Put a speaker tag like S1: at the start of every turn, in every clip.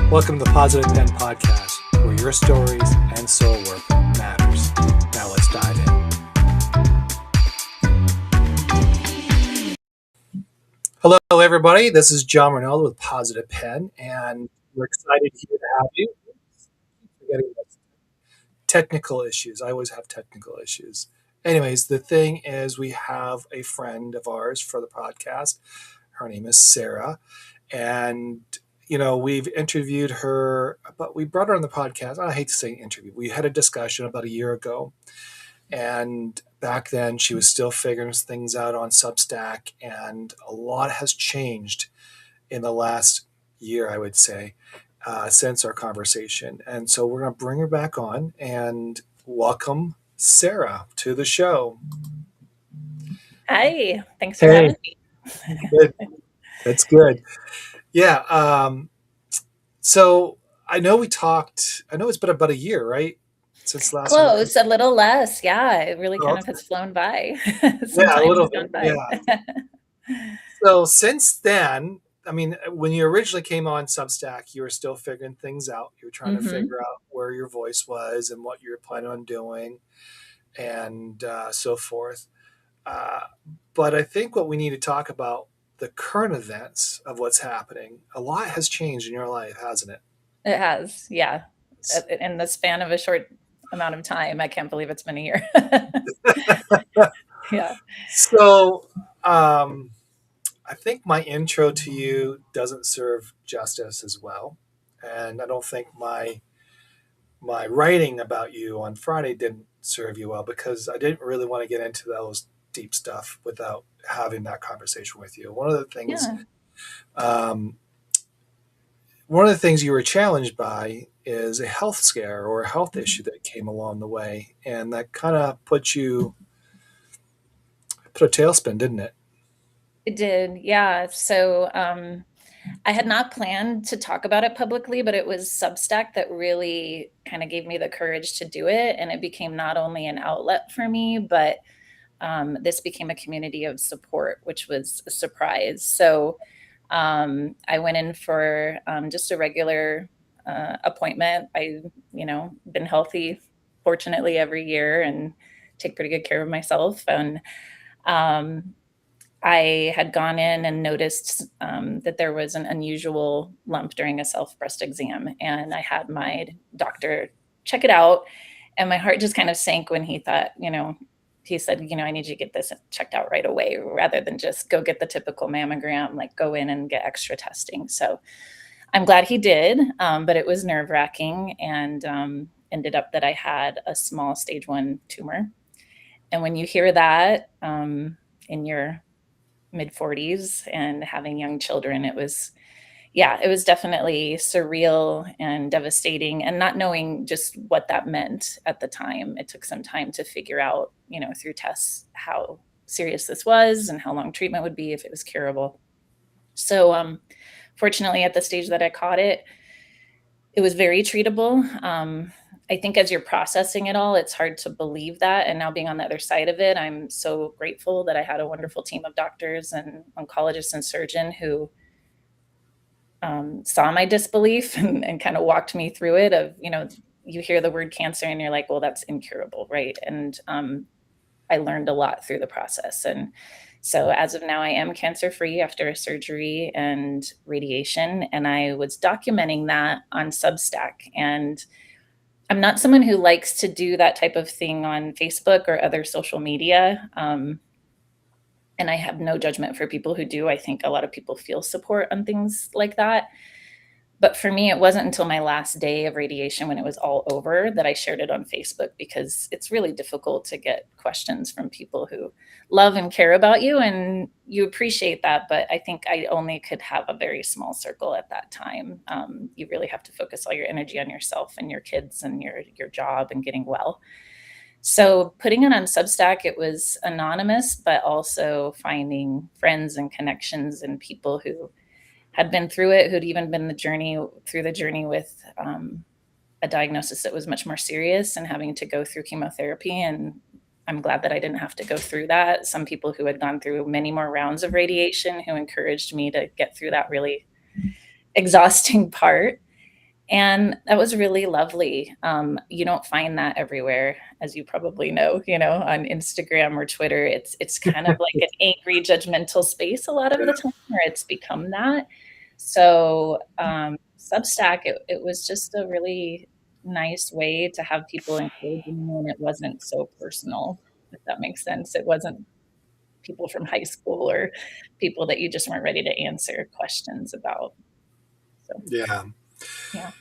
S1: Welcome to the Positive Pen Podcast, where your stories and soul work matters. Now let's dive in. Hello, everybody. This is John Ronaldo with Positive Pen, and we're excited here to have you. Forgetting technical issues. I always have technical issues. Anyways, the thing is, we have a friend of ours for the podcast. Her name is Sarah, and we've interviewed her, but we brought her on the podcast. I hate to say interview. We had a discussion about a year ago. And back then she was still figuring things out on Substack. And a lot has changed in the last year, I would say, since our conversation. And so we're going to bring her back on and welcome Sarah to the show.
S2: Hi, thanks for having me.
S1: Good. That's good. Yeah. So I know it's been about a year, right? Since last
S2: Close, a little less. Yeah, it really kind of has flown by.
S1: Yeah, a little bit. Yeah. So since then, I mean, when you originally came on Substack, you were still figuring things out. You were trying to figure out where your voice was and what you were planning on doing and so forth. But I think what we need to talk about the current events of what's happening. A lot has changed in your life, hasn't it?
S2: It has, yeah. In the span of a short amount of time. I can't believe it's been a year. Yeah.
S1: So I think my intro to you doesn't serve justice as well. And I don't think my writing about you on Friday didn't serve you well, because I didn't really want to get into those deep stuff without having that conversation with you. One of the things you were challenged by is a health scare or a health issue that came along the way, and that kind of put a tailspin, didn't it?
S2: It did, yeah. So I had not planned to talk about it publicly, but it was Substack that really kind of gave me the courage to do it, and it became not only an outlet for me, but this became a community of support, which was a surprise. So I went in for just a regular appointment. Been healthy, fortunately, every year and take pretty good care of myself. And I had gone in and noticed that there was an unusual lump during a self-breast exam. And I had my doctor check it out. And my heart just kind of sank when he thought, he said, I need you to get this checked out right away, rather than just go get the typical mammogram, like go in and get extra testing. So I'm glad he did, but it was nerve-wracking, and ended up that I had a small stage 1 tumor. And when you hear that in your mid-40s and having young children, it was definitely surreal and devastating, and not knowing just what that meant at the time. It took some time to figure out, through tests, how serious this was and how long treatment would be, if it was curable. So fortunately, at the stage that I caught it, it was very treatable. I think as you're processing it all, it's hard to believe that. And now, being on the other side of it, I'm so grateful that I had a wonderful team of doctors and oncologists and surgeon who saw my disbelief and kind of walked me through it. Of, you hear the word cancer and you're like, well, that's incurable, right? And I learned a lot through the process. And so as of now, I am cancer-free after a surgery and radiation. And I was documenting that on Substack. And I'm not someone who likes to do that type of thing on Facebook or other social media. And I have no judgment for people who do. I think a lot of people feel support on things like that. But for me, it wasn't until my last day of radiation, when it was all over, that I shared it on Facebook, because it's really difficult to get questions from people who love and care about you, and you appreciate that. But I think I only could have a very small circle at that time. You really have to focus all your energy on yourself and your kids and your job and getting well. So putting it on Substack, it was anonymous, but also finding friends and connections and people who had been through it, who'd even been through the journey with a diagnosis that was much more serious and having to go through chemotherapy. And I'm glad that I didn't have to go through that. Some people who had gone through many more rounds of radiation, who encouraged me to get through that really exhausting part. And that was really lovely. You don't find that everywhere, as you probably know, on Instagram or Twitter. It's kind of like an angry, judgmental space a lot of the time, or it's become that. So Substack, it was just a really nice way to have people encouraging me, and it wasn't so personal, if that makes sense. It wasn't people from high school or people that you just weren't ready to answer questions about. So
S1: Yeah.
S2: yeah,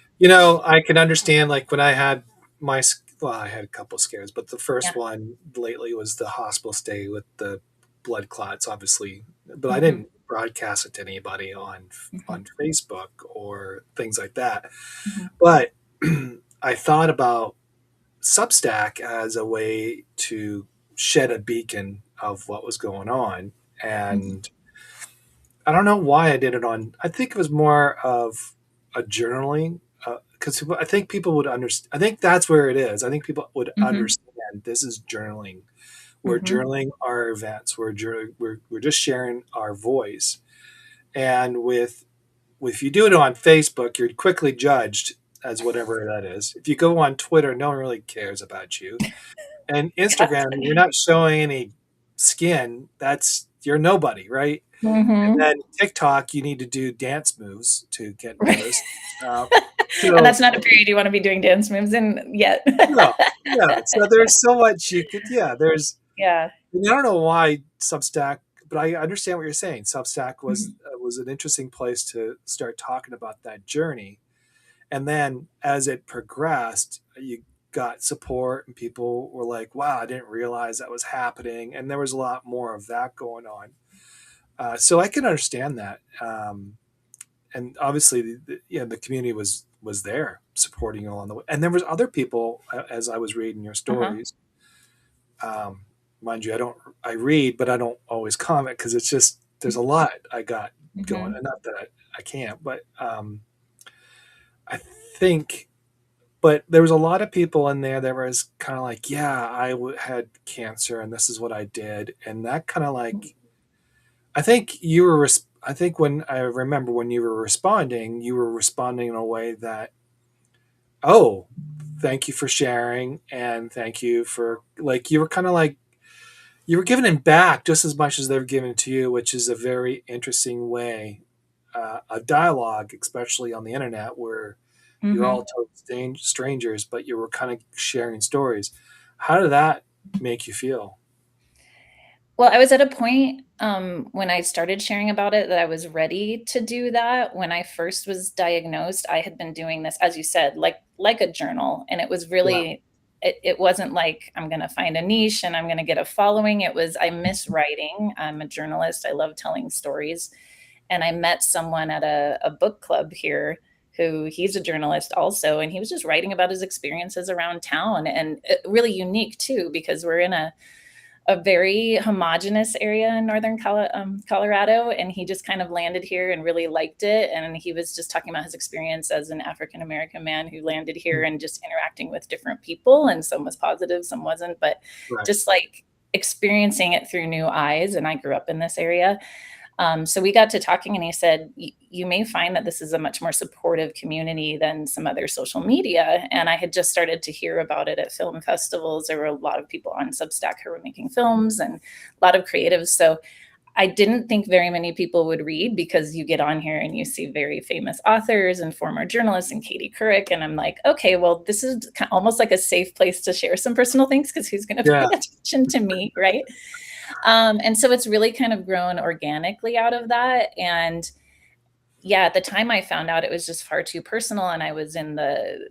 S1: I can understand, like, when I had well, I had a couple scares, but the first
S2: yeah.
S1: one lately was the hospital stay with the blood clots, obviously. But I
S2: Hmm.
S1: didn't broadcast it to anybody on
S2: Hmm.
S1: Facebook or things like that.
S2: Hmm.
S1: But I thought about Substack as a way to shed a beacon of what was going on.
S2: Hmm.
S1: And I don't know why I did it on. I think it was more of a journaling, because I think people would understand. I think that's where it is. I think people would
S2: Hmm.
S1: understand this is journaling. We're
S2: Hmm.
S1: journaling our events. We're just sharing our voice. And with if you do it on Facebook, you're quickly judged as whatever that is. If you go on Twitter, no one really cares about you. And
S2: Gotcha.
S1: Instagram, you're not showing any skin. You're nobody, right? And
S2: Hmm.
S1: then TikTok, you need to do dance moves to get
S2: Right.
S1: noticed. Uh,
S2: And that's
S1: so
S2: not a period you want to be doing dance moves in yet.
S1: no, yeah. So there's so much you could. Yeah,
S2: Yeah.
S1: and I don't know why Substack, but I understand what you're saying. Substack
S2: Hmm.
S1: was an interesting place to start talking about that journey, and then as it progressed, you got support, and people were like, "Wow, I didn't realize that was happening," and there was a lot more of that going on. So I can understand that. And obviously the community was there supporting you along the way, and there was other people, as I was reading your
S2: Uh-huh.
S1: stories. um, Mind you, I read, but I don't always comment because it's just there's a lot I got going,
S2: Hmm.
S1: and not that I can't, but I think but there was a lot of people in there that was kind of like, yeah, had cancer and this is what I did, and that kind of like, I think I think when I remember when you were responding in a way that, oh, thank you for sharing, and thank you for, like, you were kind of like, you were giving it back just as much as they were giving it to you, which is a very interesting way, a dialogue, especially on the internet, where you're all
S2: Hmm.
S1: total strangers, but you were kind of sharing stories. How did that make you feel?
S2: Well, I was at a point, when I started sharing about it, that I was ready to do that. When I first was diagnosed, I had been doing this, as you said, like a journal, and it was
S1: Yeah.
S2: really, it wasn't like I'm gonna find a niche and I'm gonna get a following. It was, I miss writing. I'm a journalist. I love telling stories. And I met someone at a book club here who, he's a journalist also, and he was just writing about his experiences around town, and really unique too, because we're in a very homogenous area in northern Colorado, and he just kind of landed here and really liked it. And he was just talking about his experience as an African American man who landed here and just interacting with different people, and some was positive, some wasn't, but
S1: Right.
S2: just like experiencing it through new eyes. And I grew up in this area, so we got to talking, and he said, You may find that this is a much more supportive community than some other social media. And I had just started to hear about it at film festivals. There were a lot of people on Substack who were making films, and a lot of creatives. So I didn't think very many people would read, because you get on here and you see very famous authors and former journalists and Katie Couric. And I'm like, okay, well, this is almost like a safe place to share some personal things, because who's going to pay
S1: Yeah.
S2: attention to me, right? And so it's really kind of grown organically out of that. And yeah, at the time I found out, it was just far too personal. And I was in the,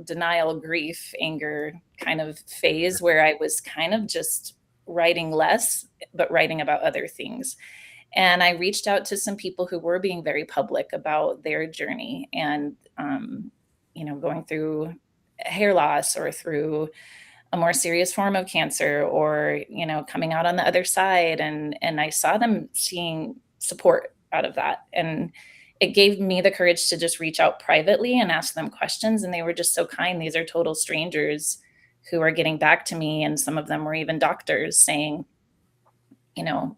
S2: denial, grief, anger kind of phase, where I was kind of just writing less, but writing about other things. And I reached out to some people who were being very public about their journey, and, going through hair loss, or through a more serious form of cancer, or coming out on the other side. And I saw them seeing support out of that, and it gave me the courage to just reach out privately and ask them questions. And they were just so kind. These are total strangers who are getting back to me, and some of them were even doctors saying, you know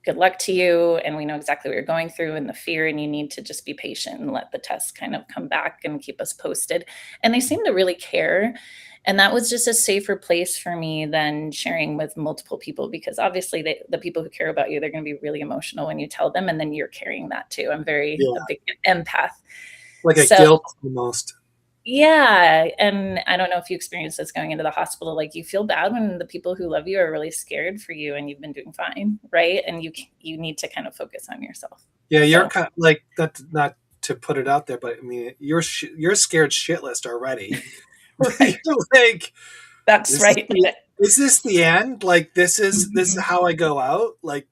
S2: good luck to you. And we know exactly what you're going through and the fear, and you need to just be patient and let the test kind of come back and keep us posted. And they seem to really care. And that was just a safer place for me than sharing with multiple people, because obviously the people who care about you, they're going to be really emotional when you tell them, and then you're carrying that too. I'm very
S1: Yeah.
S2: a big empath.
S1: Like a
S2: So
S1: guilt almost.
S2: yeah, and I don't know if you experience this going into the hospital, like you feel bad when the people who love you are really scared for you and you've been doing fine, right? And you need to kind of focus on yourself.
S1: Yeah, you're
S2: So
S1: kind of like that. Not to put it out there, but I mean, you're scared shitless already.
S2: right.
S1: You're like,
S2: That's
S1: this is
S2: right.
S1: is this the end? Like this is
S2: Mhm.
S1: how I go out? Like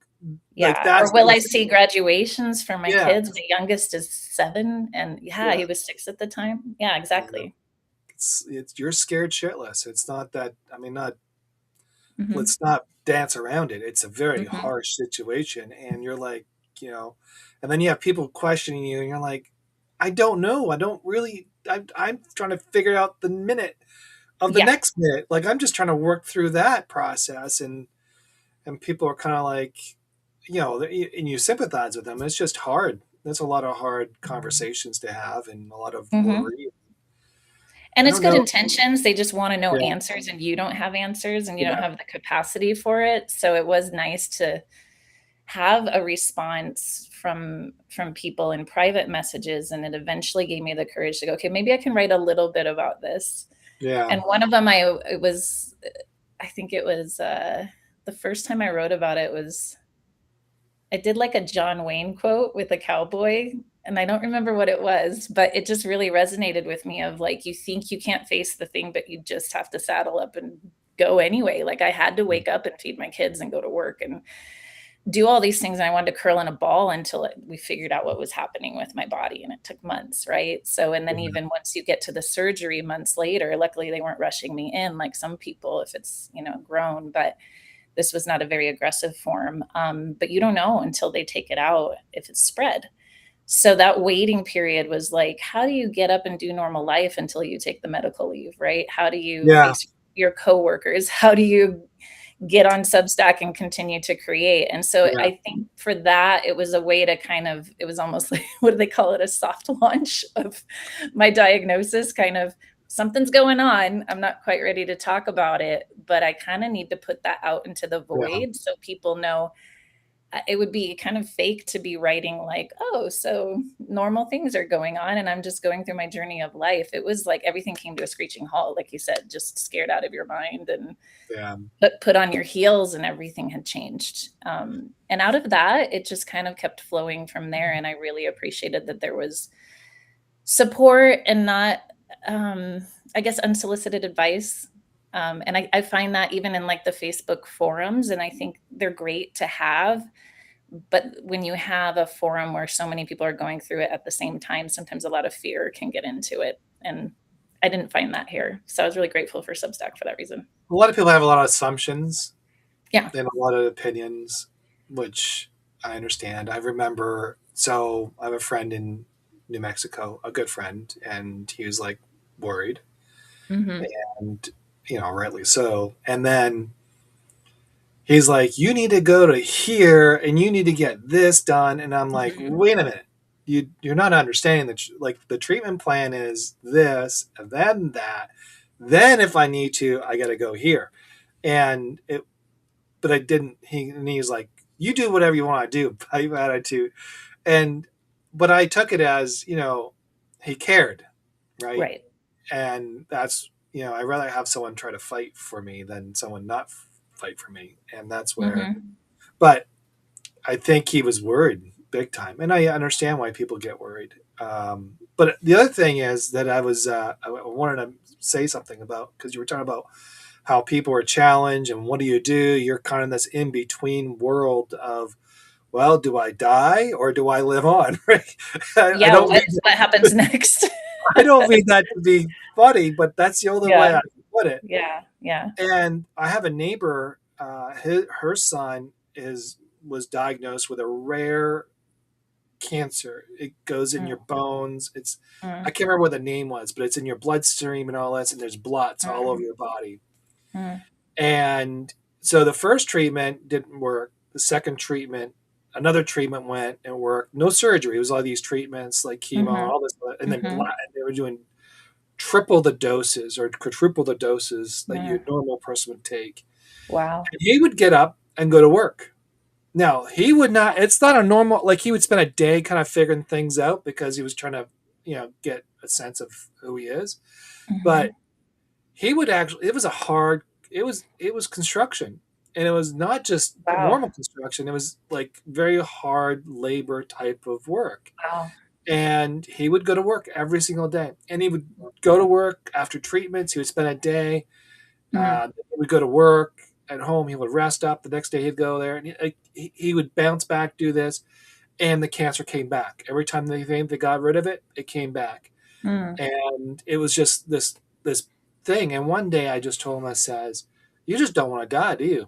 S2: Yeah. Or
S1: that's
S2: will
S1: the
S2: I see graduations for my
S1: yeah.
S2: kids? The youngest is 7, and yeah,
S1: Yeah.
S2: he was 6 at the time. Yeah,
S1: Yeah.
S2: exactly.
S1: It's you're scared shitless. It's not that. I mean, not
S2: Hmm.
S1: let's not dance around it. It's a very
S2: Hmm.
S1: harsh situation, and you're like, and then you have people questioning you, and you're like, I don't know. I don't really. I'm trying to figure out the minute of the
S2: Yeah.
S1: next minute. Like I'm just trying to work through that process, and people are kind of like, and you sympathize with them. It's just hard. That's a lot of hard conversations to have, and a lot of
S2: Hmm.
S1: worry.
S2: And
S1: I
S2: it's
S1: don't
S2: good
S1: know.
S2: intentions. They just want to know
S1: Yeah,
S2: answers, and you don't have answers, and you don't
S1: yeah,
S2: have the capacity for it. So it was nice to have a response from people in private messages, and it eventually gave me the courage to go, okay, maybe I can write a little bit about this.
S1: yeah,
S2: And one of them, I think it was the first time I wrote about it was I did like a John Wayne quote with a cowboy, and I don't remember what it was, but it just really resonated with me of like, you think you can't face the thing, but you just have to saddle up and go anyway. Like I had to wake up and feed my kids and go to work and do all these things. And I wanted to curl in a ball until we figured out what was happening with my body. And it took months. Right. So, and then
S1: yeah,
S2: even once you get to the surgery months later, luckily they weren't rushing me in like some people if it's, grown, but this was not a very aggressive form. But you don't know until they take it out if it's spread. So that waiting period was like, how do you get up and do normal life until you take the medical leave, right? How do you
S1: yeah,
S2: face your coworkers? How do you get on Substack and continue to create? And so
S1: yeah,
S2: I think for that, it was a way to kind of, it was almost like, what do they call it? A soft launch of my diagnosis, kind of something's going on. I'm not quite ready to talk about it, but I kind of need to put that out into the
S1: yeah,
S2: void so people know. It would be kind of fake to be writing like, oh, so normal things are going on and I'm just going through my journey of life. It was like everything came to a screeching halt, like you said, just scared out of your mind and
S1: yeah,
S2: put on your heels, and everything had changed. And out of that, it just kind of kept flowing from there. And I really appreciated that there was support and not, I guess, unsolicited advice. And I find that even in like the Facebook forums, and I think they're great to have. But when you have a forum where so many people are going through it at the same time, sometimes a lot of fear can get into it. And I didn't find that here. So I was really grateful for Substack for that reason.
S1: a lot of people have a lot of assumptions
S2: Yeah.
S1: and a lot of opinions, which I understand. I remember, so I have a friend in New Mexico, a good friend, and he was like worried,
S2: Hmm.
S1: and rightly so. And then he's like, "You need to go to here, and you need to get this done." And I'm like,
S2: Hmm.
S1: "Wait a minute, you're not understanding that. Like the treatment plan is this, and then that. Then if I need to, I got to go here." And it but I didn't. He's like, "You do whatever you want to do." Type attitude, and but I took it as he cared, right?
S2: Right.
S1: And that's I'd rather have someone try to fight for me than someone not fight for me, and that's where.
S2: Hmm.
S1: But I think he was worried big time, and I understand why people get worried. But the other thing is that I wanted to say something about, because you were talking about how people are challenged and what do you do? You're kind of in this in between world of, well, do I die or do I live on? Right? I
S2: Yeah.
S1: don't mean
S2: What happens next?
S1: I don't mean that to be funny, but that's the only way
S2: Yeah.
S1: I can put it.
S2: Yeah. Yeah.
S1: And I have a neighbor. Her son was diagnosed with a rare cancer. It goes in
S2: Mm,
S1: your bones. I
S2: mm,
S1: can't remember what the name was, but it's in your bloodstream and all this, and there's blots all over
S2: mm,
S1: your body.
S2: mm,
S1: And so the first treatment didn't work. The second treatment another treatment went and worked. No surgery. It was all these treatments like chemo,
S2: Mhm.
S1: all this, and then
S2: Mhm.
S1: they were doing triple the doses or quadruple the doses that
S2: Mm.
S1: your normal person would take.
S2: Wow.
S1: And he would get up and go to work. Now, he would not, it's not a normal, like he would spend a day kind of figuring things out because he was trying to, get a sense of who he is. But
S2: Mhm.
S1: he would actually, it was a hard, it was construction. And it was not just
S2: Wow.
S1: normal construction, it was like very hard labor type of work.
S2: Wow.
S1: And he would go to work every single day. And he would go to work after treatments. He would spend a day.
S2: Mm.
S1: He would go to work at home. He would rest up. The next day he'd go there, and he would bounce back, do this, and the cancer came back. Every time they think they got rid of it, it came back,
S2: Mm.
S1: and it was just this thing. And one day I just told him, I says, "You just don't want to die, do you?"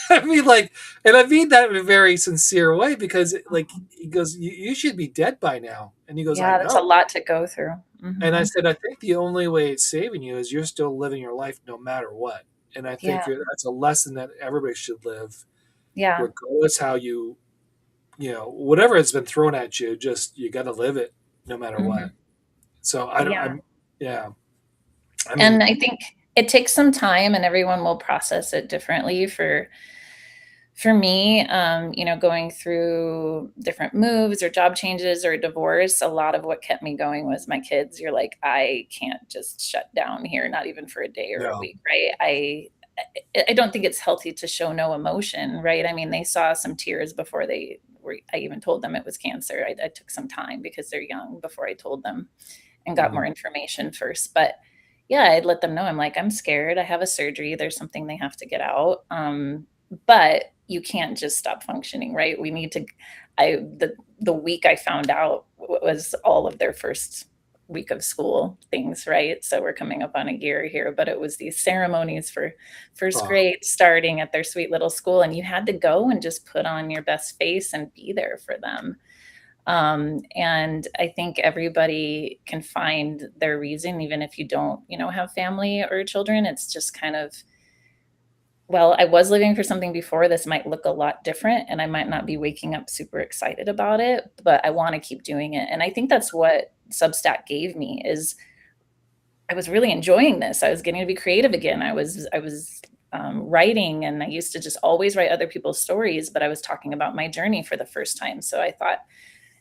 S1: I mean, like, and I mean that in a very sincere way because, like, he goes, "You should be dead by now," and he goes, "I
S2: Yeah, that's a
S1: know."
S2: lot to go through.
S1: And I
S2: Mhm.
S1: said, "I think the only way it's saving you is you're still living your life no matter what." And I think
S2: Yeah.
S1: that's a lesson that everybody should live,
S2: Yeah.
S1: regardless how whatever has been thrown at you, just you got to live it no matter what.
S2: Mhm.
S1: So I don't,
S2: Yeah.
S1: yeah, I
S2: And
S1: mean,
S2: I think it takes some time and everyone will process it differently. For me, going through different moves or job changes or divorce, a lot of what kept me going was my kids. You're like, I can't just shut down here, not even for a day or a
S1: no,
S2: week, right? I don't think it's healthy to show no emotion, right? I mean, they saw some tears before I even told them it was cancer. I took some time because they're young before I told them and got
S1: mhm,
S2: more information first. But yeah, I'd let them know. I'm like, I'm scared. I have a surgery. There's something they have to get out. But you can't just stop functioning, right? We need to. The week I found out was all of their first week of school things, right? So we're coming up on a year here, but it was these ceremonies for first
S1: oh,
S2: grade starting at their sweet little school, and you had to go and just put on your best face and be there for them. And I think everybody can find their reason, even if you don't, have family or children. It's just kind of, well, I was living for something before. This might look a lot different, and I might not be waking up super excited about it, but I want to keep doing it. And I think that's what Substack gave me is I was really enjoying this. I was getting to be creative again. I was writing, and I used to just always write other people's stories, but I was talking about my journey for the first time. So I thought,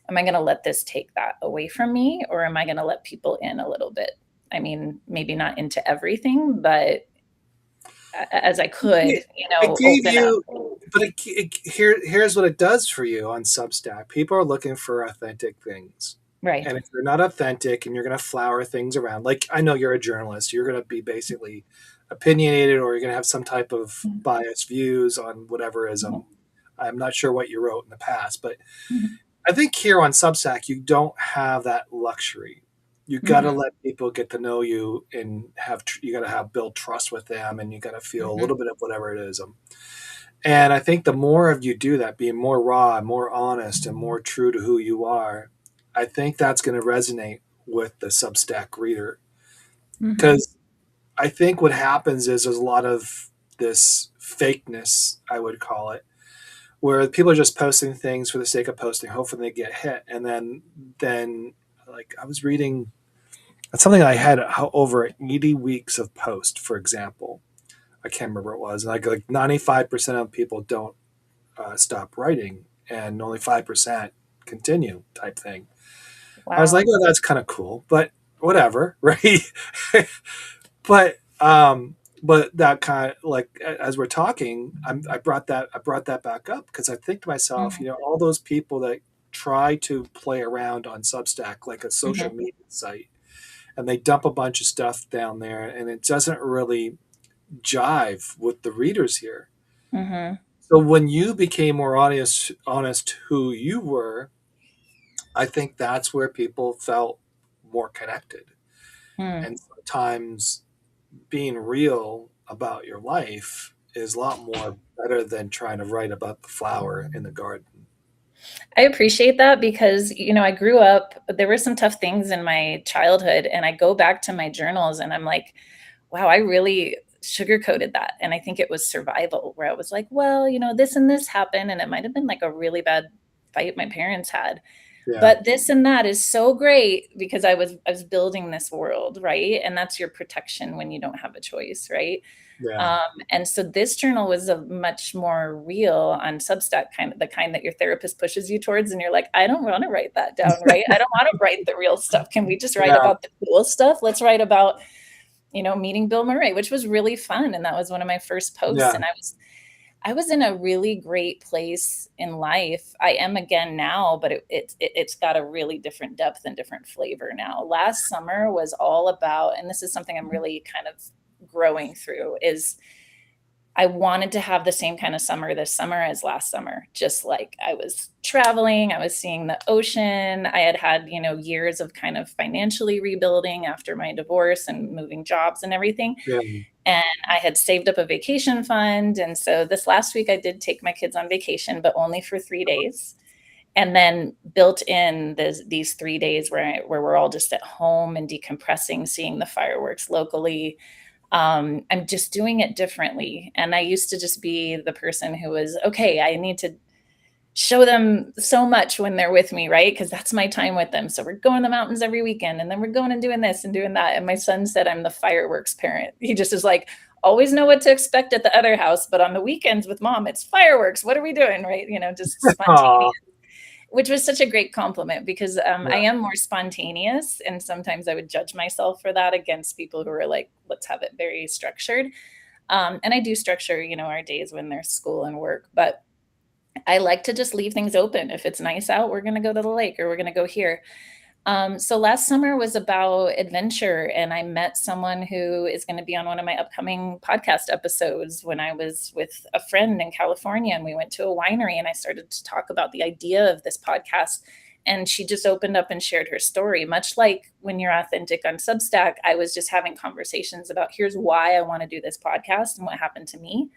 S2: am I going to let this take that away from me, or am I going to let people in a little bit? I mean, maybe not into everything, but as I could,
S1: it gave
S2: open up.
S1: you, but here's what it does for you on Substack. People are looking for authentic things.
S2: Right.
S1: And if you're not authentic and you're going to flower things around, like I know you're a journalist, you're going to be basically opinionated or you're going to have some type of
S2: Mhm.
S1: biased views on whatever ism. I'm not sure what you wrote in the past, but
S2: Mhm.
S1: I think here on Substack, you don't have that luxury. You got to
S2: Mhm.
S1: let people get to know you and you got to have build trust with them and you got to feel a
S2: Mhm.
S1: little bit of whatever it is. And I think the more of you do that, being more raw, more honest, and more true to who you are, I think that's going to resonate with the Substack reader.
S2: Mhm.
S1: Because I think what happens is there's a lot of this fakeness, I would call it, where people are just posting things for the sake of posting, hoping they get hit. And then like I was reading something I had over 80 weeks of post, for example. I can't remember what it was. Like 95% of people don't stop writing and only 5% continue type thing. I was like,
S2: Wow.
S1: oh, that's kind of cool, but whatever, right? but but that kind of like as we're talking, I brought that back up because I think to myself,
S2: Mhm.
S1: all those people that try to play around on Substack like a social
S2: Mhm.
S1: media site and they dump a bunch of stuff down there and it doesn't really jive with the readers here.
S2: Mhm.
S1: So when you became more honest who you were, I think that's where people felt more connected.
S2: Mm.
S1: And sometimes being real about your life is a lot more better than trying to write about the flower in the garden.
S2: I appreciate that because, I grew up, there were some tough things in my childhood, and I go back to my journals and I'm like, wow, I really sugarcoated that. And I think it was survival, where I was like, well, this and this happened, and it might have been like a really bad fight my parents had.
S1: Yeah.
S2: But this and that is so great because I was building this world, right? And that's your protection when you don't have a choice, right?
S1: Yeah.
S2: And so this journal was a much more real on Substack, the kind that your therapist pushes you towards, and you're like, I don't want to write that down, right? I don't want to write the real stuff. Can we just write
S1: Yeah.
S2: about the cool stuff? Let's write about, meeting Bill Murray, which was really fun, and that was one of my first posts.
S1: Yeah.
S2: And I was in a really great place in life. I am again now, but it's got a really different depth and different flavor now. Last summer was all about, and this is something I'm really kind of growing through, is I wanted to have the same kind of summer this summer as last summer. Just like I was traveling, I was seeing the ocean. I had years of kind of financially rebuilding after my divorce and moving jobs and everything.
S1: Yeah.
S2: And I had saved up a vacation fund. And so this last week I did take my kids on vacation, but only for 3 days. And then built in these 3 days where we're all just at home and decompressing, seeing the fireworks locally. I'm just doing it differently. And I used to just be the person who was, okay, I need to show them so much when they're with me, right? Because that's my time with them. So we're going to the mountains every weekend, and then we're going and doing this and doing that. And my son said I'm the fireworks parent. He just is like, always know what to expect at the other house, but on the weekends with mom, it's fireworks. What are we doing, right? Just spontaneous. Which was such a great compliment, because I am more spontaneous, and sometimes I would judge myself for that against people who are like, let's have it very structured. And I do structure, our days when there's school and work, but I like to just leave things open. If it's nice out, we're going to go to the lake, or we're going to go here. So last summer was about adventure, and I met someone who is going to be on one of my upcoming podcast episodes when I was with a friend in California, and we went to a winery, and I started to talk about the idea of this podcast. And she just opened up and shared her story, much like when you're authentic on Substack. I was just having conversations about, here's why I want to do this podcast and what happened to me.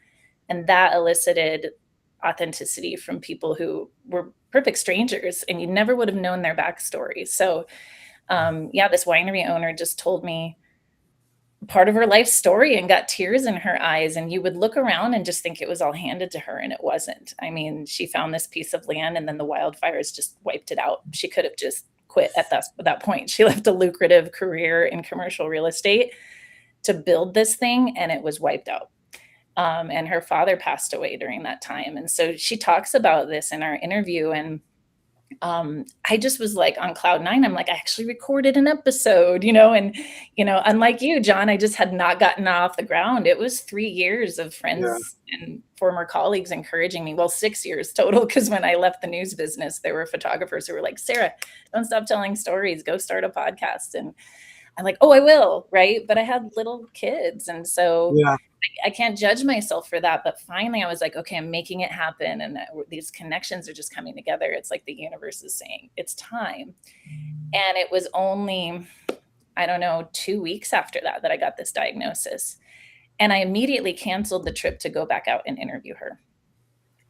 S2: And that elicited authenticity from people who were perfect strangers, and you never would have known their backstory. So this winery owner just told me part of her life story and got tears in her eyes, and you would look around and just think it was all handed to her, and it wasn't. I mean, she found this piece of land, and then the wildfires just wiped it out. She could have just quit at that point. She left a lucrative career in commercial real estate to build this thing, and it was wiped out. And her father passed away during that time. And so she talks about this in our interview. And I just was like on cloud nine. I'm like, I actually recorded an episode, and, unlike you, John, I just had not gotten off the ground. It was 3 years of friends and former colleagues encouraging me. Well, 6 years total, because when I left the news business, there were photographers who were like, Sarah, don't stop telling stories. Go start a podcast. And I'm like, oh, I will. Right. But I had little kids. And so I can't judge myself for that. But finally I was like, okay, I'm making it happen. And these connections are just coming together. It's like the universe is saying it's time. And it was only, 2 weeks after that I got this diagnosis. And I immediately canceled the trip to go back out and interview her.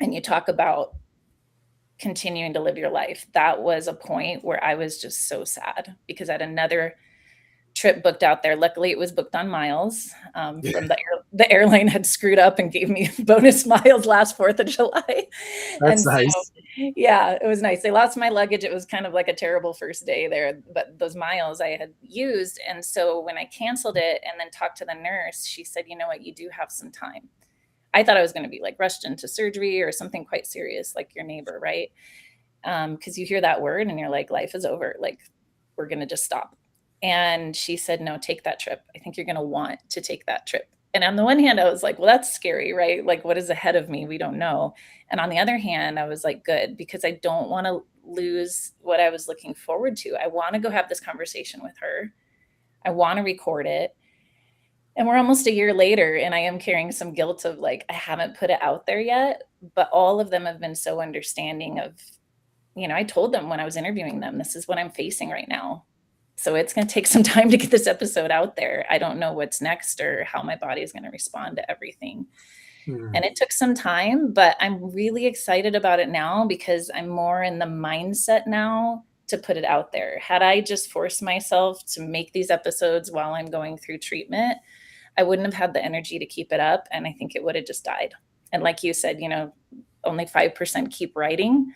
S2: And you talk about continuing to live your life. That was a point where I was just so sad, because I had another trip booked out there. Luckily, it was booked on miles. From the airline had screwed up and gave me bonus miles last 4th of July.
S1: That's nice.
S2: So, yeah, it was nice. They lost my luggage. It was kind of like a terrible first day there, but those miles I had used. And so when I canceled it and then talked to the nurse, she said, you know what, you do have some time. I thought I was going to be like rushed into surgery or something quite serious, like your neighbor, right? Because you hear that word and you're like, life is over. Like, we're going to just stop. And she said, no, take that trip. I think you're going to want to take that trip. And on the one hand, I was like, well, that's scary, right? Like, what is ahead of me? We don't know. And on the other hand, I was like, good, because I don't want to lose what I was looking forward to. I want to go have this conversation with her. I want to record it. And we're almost a year later, and I am carrying some guilt of like, I haven't put it out there yet, but all of them have been so understanding of, I told them when I was interviewing them, this is what I'm facing right now. So it's going to take some time to get this episode out there. I don't know what's next or how my body is going to respond to everything. And it took some time, but I'm really excited about it now, because I'm more in the mindset now to put it out there. Had I just forced myself to make these episodes while I'm going through treatment, I wouldn't have had the energy to keep it up, and I think it would have just died. And like you said, only 5% keep writing.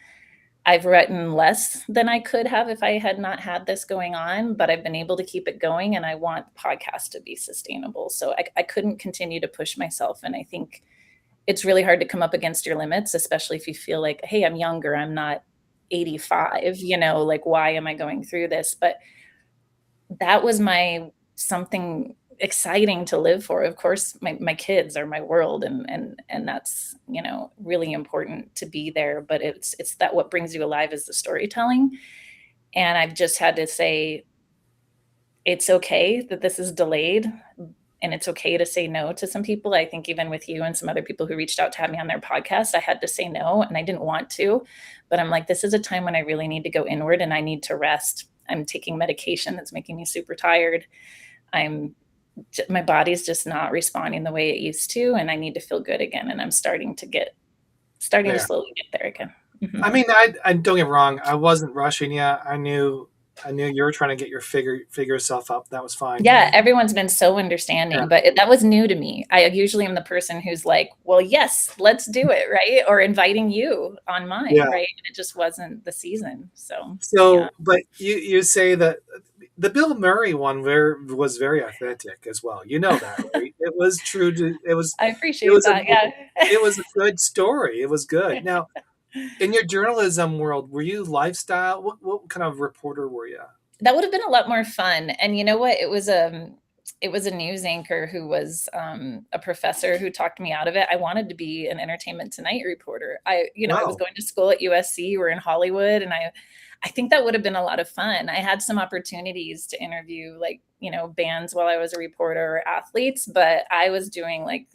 S2: I've written less than I could have if I had not had this going on, but I've been able to keep it going, and I want podcasts to be sustainable. So I couldn't continue to push myself. And I think it's really hard to come up against your limits, especially if you feel like, hey, I'm younger, I'm not 85, like, why am I going through this? But that was my something exciting to live for. Of course, my kids are my world, and that's, really important to be there. But it's that what brings you alive is the storytelling. And I've just had to say, it's okay that this is delayed, and it's okay to say no to some people. I think even with you and some other people who reached out to have me on their podcast, I had to say no, and I didn't want to, but I'm like, this is a time when I really need to go inward and I need to rest. I'm taking medication that's making me super tired. My body's just not responding the way it used to, and I need to feel good again. And I'm starting to slowly get there again.
S1: Mm-hmm. I mean, I don't get me wrong. I wasn't rushing you. I knew you were trying to get your figure yourself up. That was fine.
S2: Yeah, everyone's been so understanding, but that was new to me. I usually am the person who's like, well, yes, let's do it, right? Or inviting you on mine, right? And it just wasn't the season. So,
S1: but you say that the Bill Murray one was very authentic as well. You know that, right? It was true to it was.
S2: I appreciate that.
S1: It was a good story. It was good. Now, in your journalism world, were you lifestyle? What kind of reporter were you?
S2: That would have been a lot more fun. And you know what? It was a news anchor who was a professor who talked me out of it. I wanted to be an Entertainment Tonight reporter. I was going to school at USC. We're in Hollywood, and I think that would have been a lot of fun. I had some opportunities to interview bands while I was a reporter, or athletes, but I was doing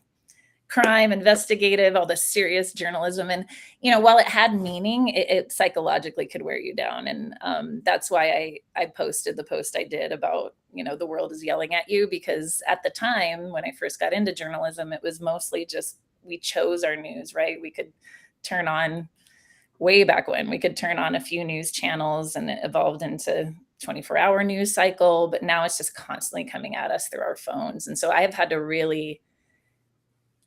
S2: crime, investigative, all this serious journalism. And, while it had meaning, it psychologically could wear you down. And that's why I posted the post I did about, the world is yelling at you, because at the time when I first got into journalism, it was mostly just, we chose our news, right? We could turn on, way back when, we could turn on a few news channels, and it evolved into 24-hour news cycle. But now it's just constantly coming at us through our phones. And so I have had to really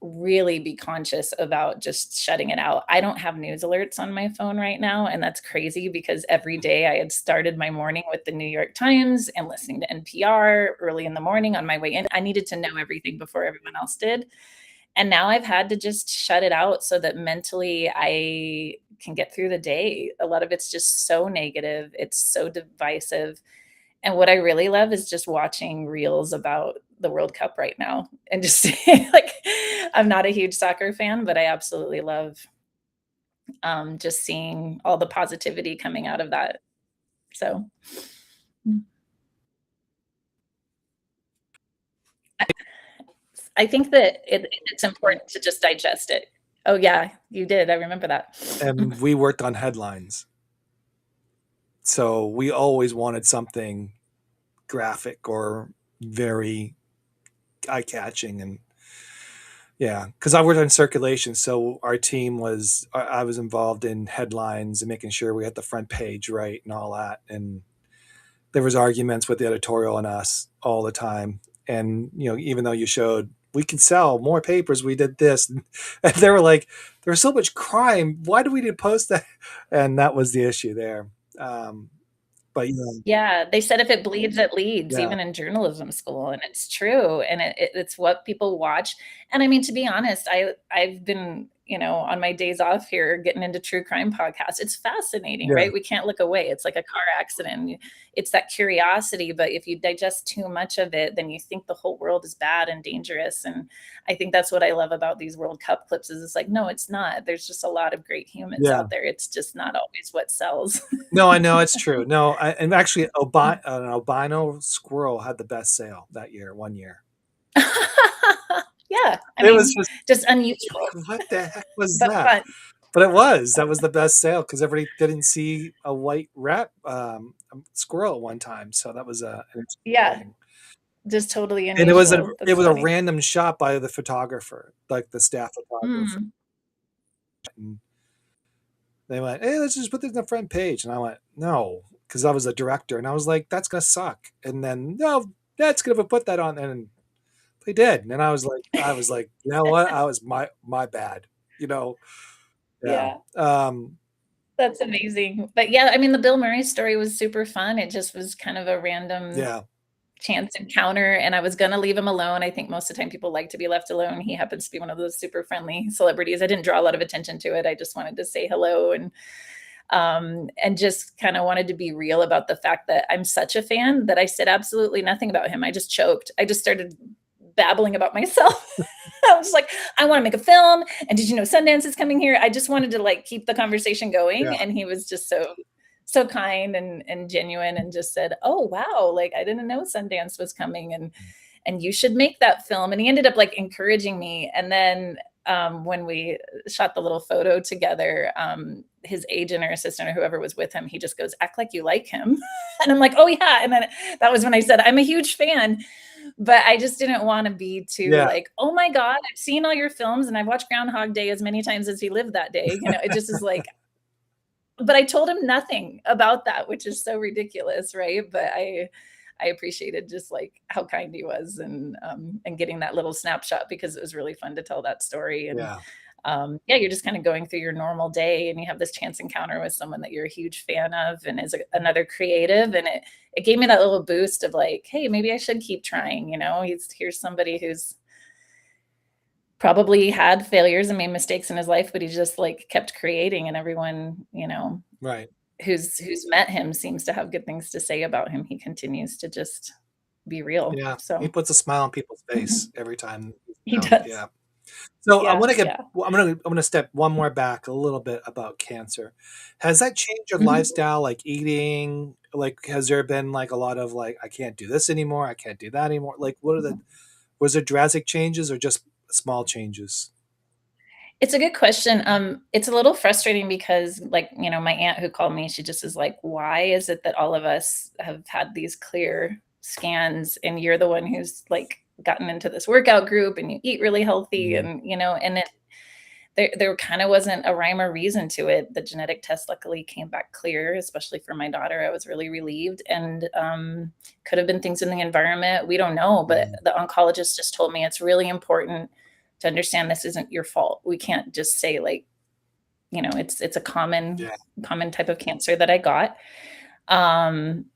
S2: be conscious about just shutting it out. I don't have news alerts on my phone right now. And that's crazy, because every day I had started my morning with the New York Times and listening to NPR early in the morning on my way in. I needed to know everything before everyone else did. And now I've had to just shut it out so that mentally I can get through the day. A lot of it's just so negative. It's so divisive. And what I really love is just watching reels about the World Cup right now, and just I'm not a huge soccer fan, but I absolutely love just seeing all the positivity coming out of that. So I think that it's important to just digest it. Oh yeah, you did. I remember that.
S1: And we worked on headlines. So we always wanted something graphic or very eye-catching. And yeah, because I worked on circulation, so our team I was involved in headlines and making sure we had the front page right and all that. And there was arguments with the editorial and us all the time. And even though you showed we can sell more papers, we did this, and they were like, there's so much crime, why do we need to post that? And that was the issue there. But
S2: yeah, they said if it bleeds, it leads, even in journalism school, and it's true. And it's what people watch. And I mean, to be honest, I've been on my days off here getting into true crime podcasts. It's fascinating, right? We can't look away. It's like a car accident. It's that curiosity, but if you digest too much of it, then you think the whole world is bad and dangerous. And I think that's what I love about these World Cup clips is it's like, no, it's not. There's just a lot of great humans out there. It's just not always what sells.
S1: No, I know, it's true. No, and actually an albino squirrel had the best sale that year, one year.
S2: Yeah, I mean, was just unusual.
S1: What the heck was that? But that was the best sale, because everybody didn't see a white squirrel at one time. So that was
S2: just totally unusual.
S1: And it was a random shot by the photographer, like the staff photographer. And they went, hey, let's just put this on the front page. And I went, no, because I was a director, and I was like, that's gonna suck. And then, no, that's gonna put that on. And they did. And I was like, you know what? I was my bad, you know? Yeah.
S2: Yeah. That's amazing. But yeah, I mean, the Bill Murray story was super fun. It just was kind of a random
S1: Yeah.
S2: chance encounter, and I was gonna leave him alone. I think most of the time people like to be left alone. He happens to be one of those super friendly celebrities. I didn't draw a lot of attention to it. I just wanted to say hello and just kind of wanted to be real about the fact that I'm such a fan that I said absolutely nothing about him. I just choked. I just started babbling about myself. I was like, I want to make a film. And did you know Sundance is coming here? I just wanted to like keep the conversation going.
S1: Yeah.
S2: And he was just so kind and genuine and just said, oh wow, like I didn't know Sundance was coming and you should make that film. And he ended up like encouraging me. And then when we shot the little photo together, his agent or assistant or whoever was with him, he just goes, act like you like him. And I'm like, oh yeah. And then that was when I said, I'm a huge fan. But I just didn't want to be too
S1: Yeah.
S2: like, oh my God, I've seen all your films and I've watched Groundhog Day as many times as he lived that day. You know, it just is like, but I told him nothing about that, which is so ridiculous, right? But I appreciated just like how kind he was and getting that little snapshot because it was really fun to tell that story. And
S1: Yeah.
S2: yeah, you're just kind of going through your normal day and you have this chance encounter with someone that you're a huge fan of and is another creative. And it gave me that little boost of like, hey, maybe I should keep trying. You know, here's somebody who's probably had failures and made mistakes in his life, but he just like kept creating, and everyone, you know,
S1: Right.
S2: who's met him seems to have good things to say about him. He continues to just be real.
S1: Yeah. He
S2: So
S1: puts a smile on people's
S2: mhm.
S1: face every time he's
S2: He
S1: around.
S2: does.
S1: Yeah. So I
S2: Yeah,
S1: want to get,
S2: yeah.
S1: I'm going to step one more back a little bit about cancer. Has that changed your
S2: Mhm.
S1: lifestyle, like eating? Like, has there been like a lot of like, I can't do this anymore. I can't do that anymore. Like, was there drastic changes or just small changes?
S2: It's a good question. It's a little frustrating because, like, you know, my aunt who called me, she just is like, "Why is it that all of us have had these clear scans, and you're the one who's like gotten into this workout group and you eat really healthy?"
S1: Mhm.
S2: And you know, and there kind of wasn't a rhyme or reason to it. The genetic test luckily came back clear, especially for my daughter. I was really relieved, and could have been things in the environment. We don't know, but
S1: Mhm.
S2: the oncologist just told me it's really important to understand this isn't your fault. We can't just say like, you know, it's a
S1: Yeah.
S2: common type of cancer that I got. Um,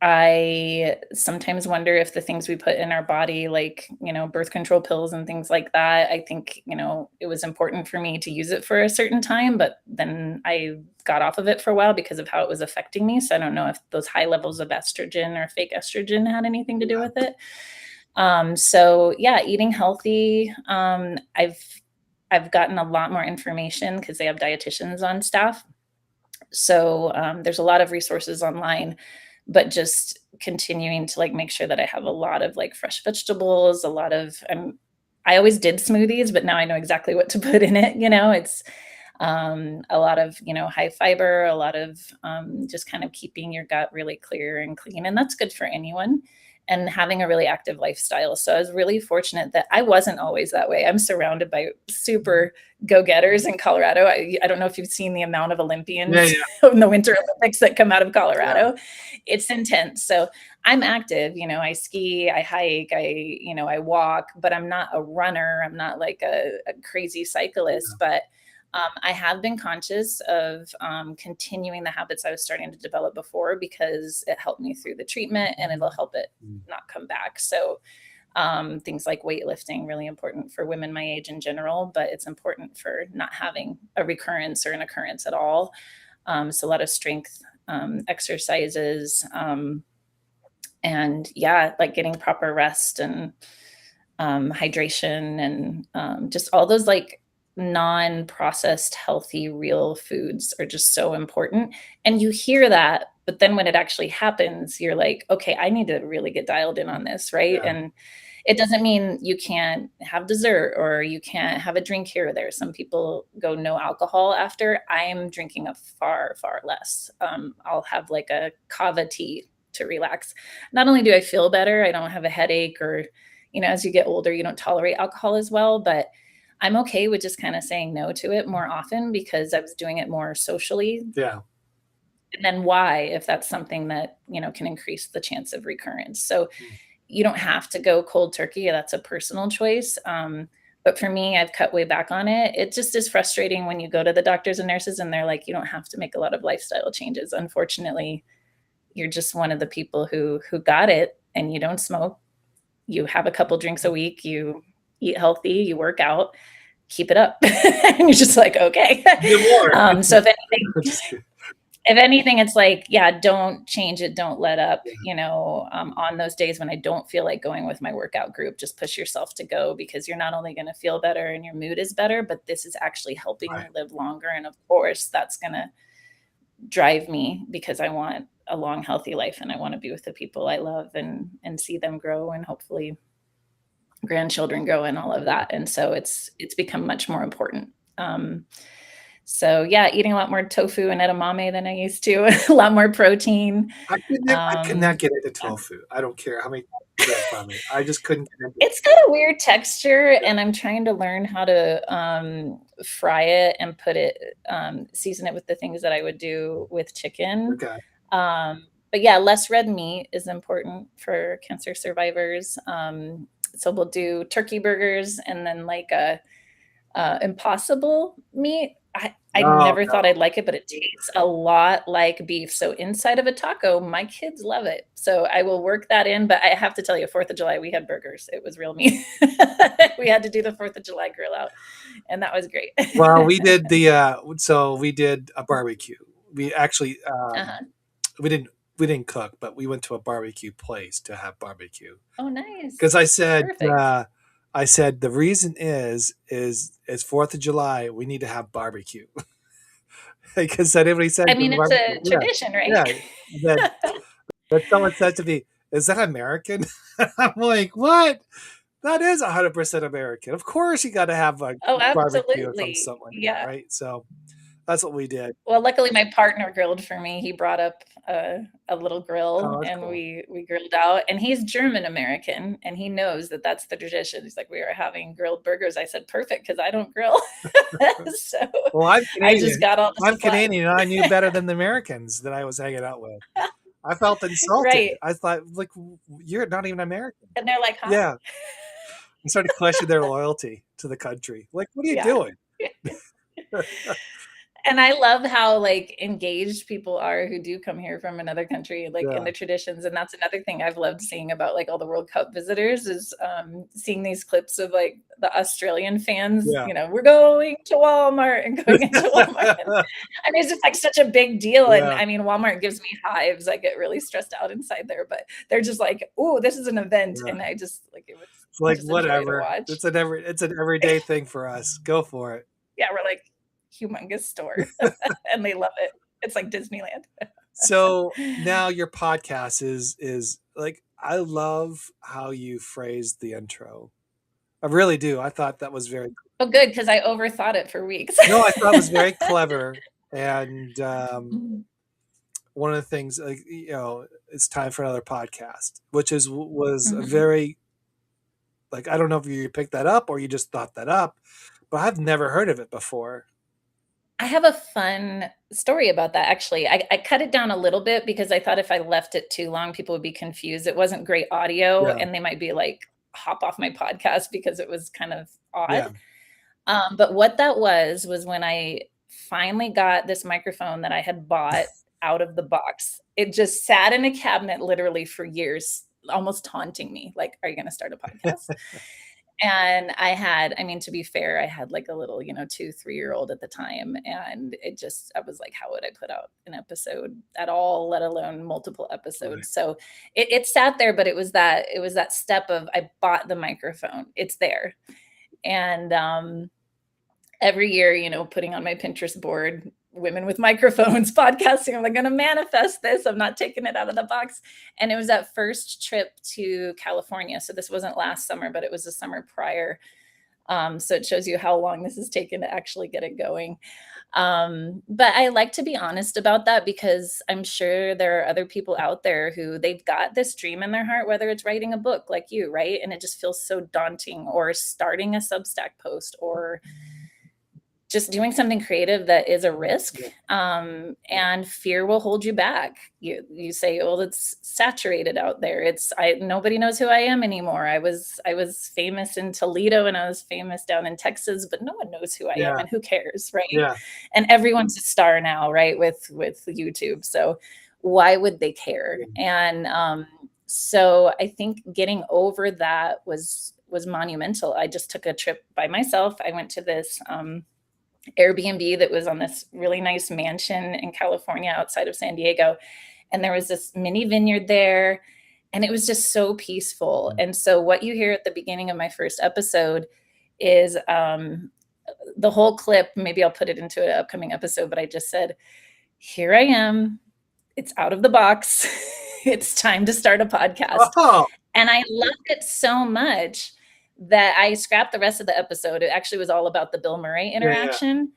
S2: I sometimes wonder if the things we put in our body, like, you know, birth control pills and things like that, I think, you know, it was important for me to use it for a certain time, but then I got off of it for a while because of how it was affecting me. So I don't know if those high levels of estrogen or fake estrogen had anything to do
S1: Yeah.
S2: with it. So yeah, eating healthy. I've gotten a lot more information because they have dietitians on staff. So there's a lot of resources online, but just continuing to like make sure that I have a lot of like fresh vegetables, a lot of I always did smoothies, but now I know exactly what to put in it. You know, it's a lot of, you know, high fiber, a lot of just kind of keeping your gut really clear and clean, and that's good for anyone. And having a really active lifestyle. So I was really fortunate that I wasn't always that way. I'm surrounded by super go-getters in Colorado. I don't know if you've seen the amount of
S1: Yeah.
S2: Olympians
S1: Yeah.
S2: in the Winter Olympics that come out of
S1: Yeah.
S2: Colorado. It's intense. So I'm active, you know, I ski, I hike, you know, I walk, but I'm not a runner. I'm not like a crazy cyclist, but I have been conscious of continuing the habits I was starting to develop before because it helped me through the treatment and it'll help it
S1: Mm.
S2: not come back. So things like weightlifting, really important for women my age in general, but it's important for not having a recurrence or an occurrence at all. So a lot of strength exercises, and yeah, like getting proper rest and hydration and just all those like non-processed healthy real foods are just so important. And you hear that, but then when it actually happens, you're like, okay, I need to really get dialed in on this, right?
S1: Yeah.
S2: And it doesn't mean you can't have dessert or you can't have a drink here or there. Some people go no alcohol after. I'm drinking a far less. I'll have like a kava tea to relax. Not only do I feel better, I don't have a headache or, you know, as you get older, you don't tolerate alcohol as well, but I'm okay with just kind of saying no to it more often because I was doing it more socially.
S1: Yeah.
S2: And then why, if that's something that, you know, can increase the chance of recurrence. So you don't have to go cold turkey. That's a personal choice. But for me, I've cut way back on it. It just is frustrating when you go to the doctors and nurses and they're like, you don't have to make a lot of lifestyle changes. Unfortunately, you're just one of the people who got it, and you don't smoke. You have a couple drinks a week. You eat healthy. You work out. Keep it up. And you're just like, okay. So if anything, it's like, yeah, don't change it. Don't let up, on those days when I don't feel like going with my workout group, just push yourself to go, because you're not only going to feel better and your mood is better, but this is actually helping me live longer. And of course, that's going to drive me, because I want a long, healthy life, and I want to be with the people I love and see them grow, and hopefully grandchildren grow, and all of that. And so it's become much more important. So yeah, eating a lot more tofu and edamame than I used to, a lot more protein.
S1: I could not get into tofu. I don't care how many times you get from me. I just couldn't get into it.
S2: It's got a weird texture, and I'm trying to learn how to fry it and put it, season it with the things that I would do with chicken.
S1: Okay.
S2: But yeah, less red meat is important for cancer survivors. So we'll do turkey burgers, and then like a impossible meat. I never thought I'd like it, but it tastes a lot like beef. So inside of a taco, my kids love it. So I will work that in. But I have to tell you, 4th of July, we had burgers. It was real meat. We had to do the 4th of July grill out, and that was great.
S1: Well, we did we did a barbecue. We actually we didn't cook, but we went to a barbecue place to have barbecue.
S2: Oh, nice.
S1: Because I said the reason is 4th of July, we need to have barbecue. Because everybody said,
S2: I mean, it's a tradition, right?
S1: Yeah. But someone said to me, "Is that American?" I'm like, "What? That is 100% American. Of course, you got to have a barbecue or something like that, right?" So that's what we did.
S2: Well, luckily my partner grilled for me. He brought up a little grill, and cool. we grilled out. And he's German American, and he knows that that's the tradition. He's like, we are having grilled burgers. I said, perfect, because I don't grill. So
S1: well, I'm Canadian.
S2: I just got all the
S1: I'm Canadian, and I knew better than the Americans that I was hanging out with. I felt insulted. Right. I thought, like, you're not even American.
S2: And they're like, huh?
S1: Yeah. I started questioning their loyalty to the country. Like, what are you doing?
S2: And I love how like engaged people are who do come here from another country, like in the traditions. And that's another thing I've loved seeing about like all the World Cup visitors is seeing these clips of like the Australian fans, we're going to Walmart and going into Walmart. I mean, it's just like such a big deal. And I mean, Walmart gives me hives. I get really stressed out inside there, but they're just like, oh, this is an event. And I just like, it was
S1: like, whatever. It's an everyday thing for us. Go for it.
S2: Yeah. We're like, humongous store and they love it. It's like Disneyland.
S1: So now your podcast is like, I love how you phrased the intro. I really do. I thought that was very cool.
S2: Oh, good, because I overthought it for weeks.
S1: No, I thought it was very clever. And one of the things, like, it's time for another podcast, which was a very, like, I don't know if you picked that up or you just thought that up, but I've never heard of it before.
S2: I have a fun story about that, actually. I cut it down a little bit because I thought if I left it too long, people would be confused. It wasn't great audio, and they might be like, hop off my podcast because it was kind of odd. But what that was when I finally got this microphone that I had bought out of the box. It just sat in a cabinet literally for years, almost taunting me. Like, are you going to start a podcast? And to be fair, I had like a little, 2-3-year-old at the time. And I was like, how would I put out an episode at all, let alone multiple episodes? Right. So it sat there, but it was that step of, I bought the microphone, it's there. And every year, putting on my Pinterest board, women with microphones, podcasting, I'm like, going to manifest this. I'm not taking it out of the box. And it was that first trip to California. So this wasn't last summer, but it was the summer prior. So it shows you how long this has taken to actually get it going. But I like to be honest about that because I'm sure there are other people out there who they've got this dream in their heart, whether it's writing a book like you, right? And it just feels so daunting, or starting a Substack post, or just doing something creative that is a risk,
S1: Yeah.
S2: and fear will hold you back. You say, well, it's saturated out there. Nobody knows who I am anymore. I was famous in Toledo and I was famous down in Texas, but no one knows who I am,
S1: Yeah.
S2: and who cares, right?
S1: Yeah.
S2: And everyone's a star now, right? With YouTube, so why would they care? And so I think getting over that was monumental. I just took a trip by myself. I went to this Airbnb that was on this really nice mansion in California outside of San Diego. And there was this mini vineyard there. And it was just so peaceful. And so, what you hear at the beginning of my first episode is the whole clip. Maybe I'll put it into an upcoming episode, but I just said, here I am. It's out of the box. It's time to start a podcast.
S1: Oh,
S2: And I loved it so much that I scrapped the rest of the episode. It actually was all about the Bill Murray interaction.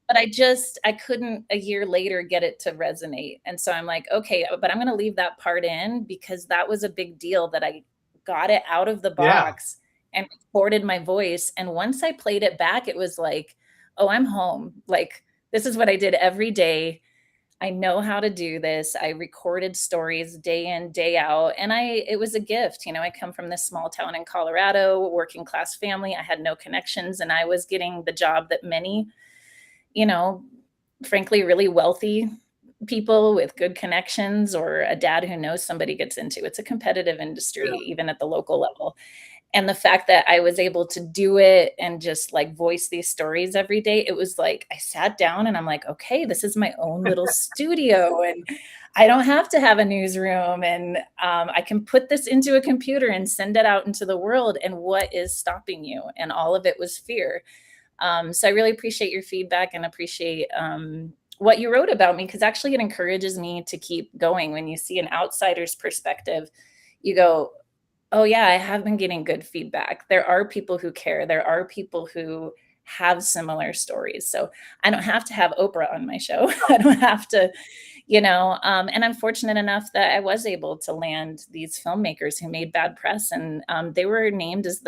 S2: But I couldn't a year later get it to resonate. And so I'm like, okay, but I'm going to leave that part in because that was a big deal that I got it out of the box and recorded my voice. And once I played it back, it was like, oh, I'm home. Like, this is what I did every day. I know how to do this. I recorded stories day in, day out, and it was a gift. I come from this small town in Colorado, working class family. I had no connections, and I was getting the job that many, frankly, really wealthy people with good connections or a dad who knows somebody gets into. It's a competitive industry, even at the local level. And the fact that I was able to do it and just like voice these stories every day, it was like I sat down and I'm like, okay, this is my own little studio, and I don't have to have a newsroom, and I can put this into a computer and send it out into the world. And what is stopping you? And all of it was fear. So I really appreciate your feedback and appreciate what you wrote about me, because actually it encourages me to keep going. When you see an outsider's perspective, you go, oh yeah, I have been getting good feedback. There are people who care. There are people who have similar stories. So I don't have to have Oprah on my show. I don't have to, and I'm fortunate enough that I was able to land these filmmakers who made bad press. And they were named as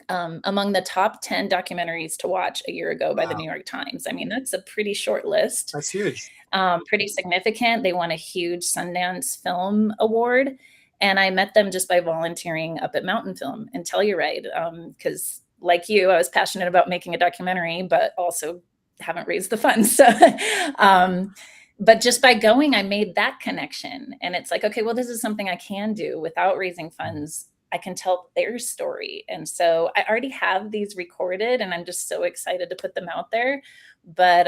S2: among the top 10 documentaries to watch a year ago by the New York Times. I mean, that's a pretty short list.
S1: That's huge.
S2: Pretty significant. They won a huge Sundance Film Award. And I met them just by volunteering up at Mountain Film and Telluride, because like you, I was passionate about making a documentary, but also haven't raised the funds. So, but just by going, I made that connection. And it's like, okay, well, this is something I can do without raising funds. I can tell their story. And so I already have these recorded, and I'm just so excited to put them out there. But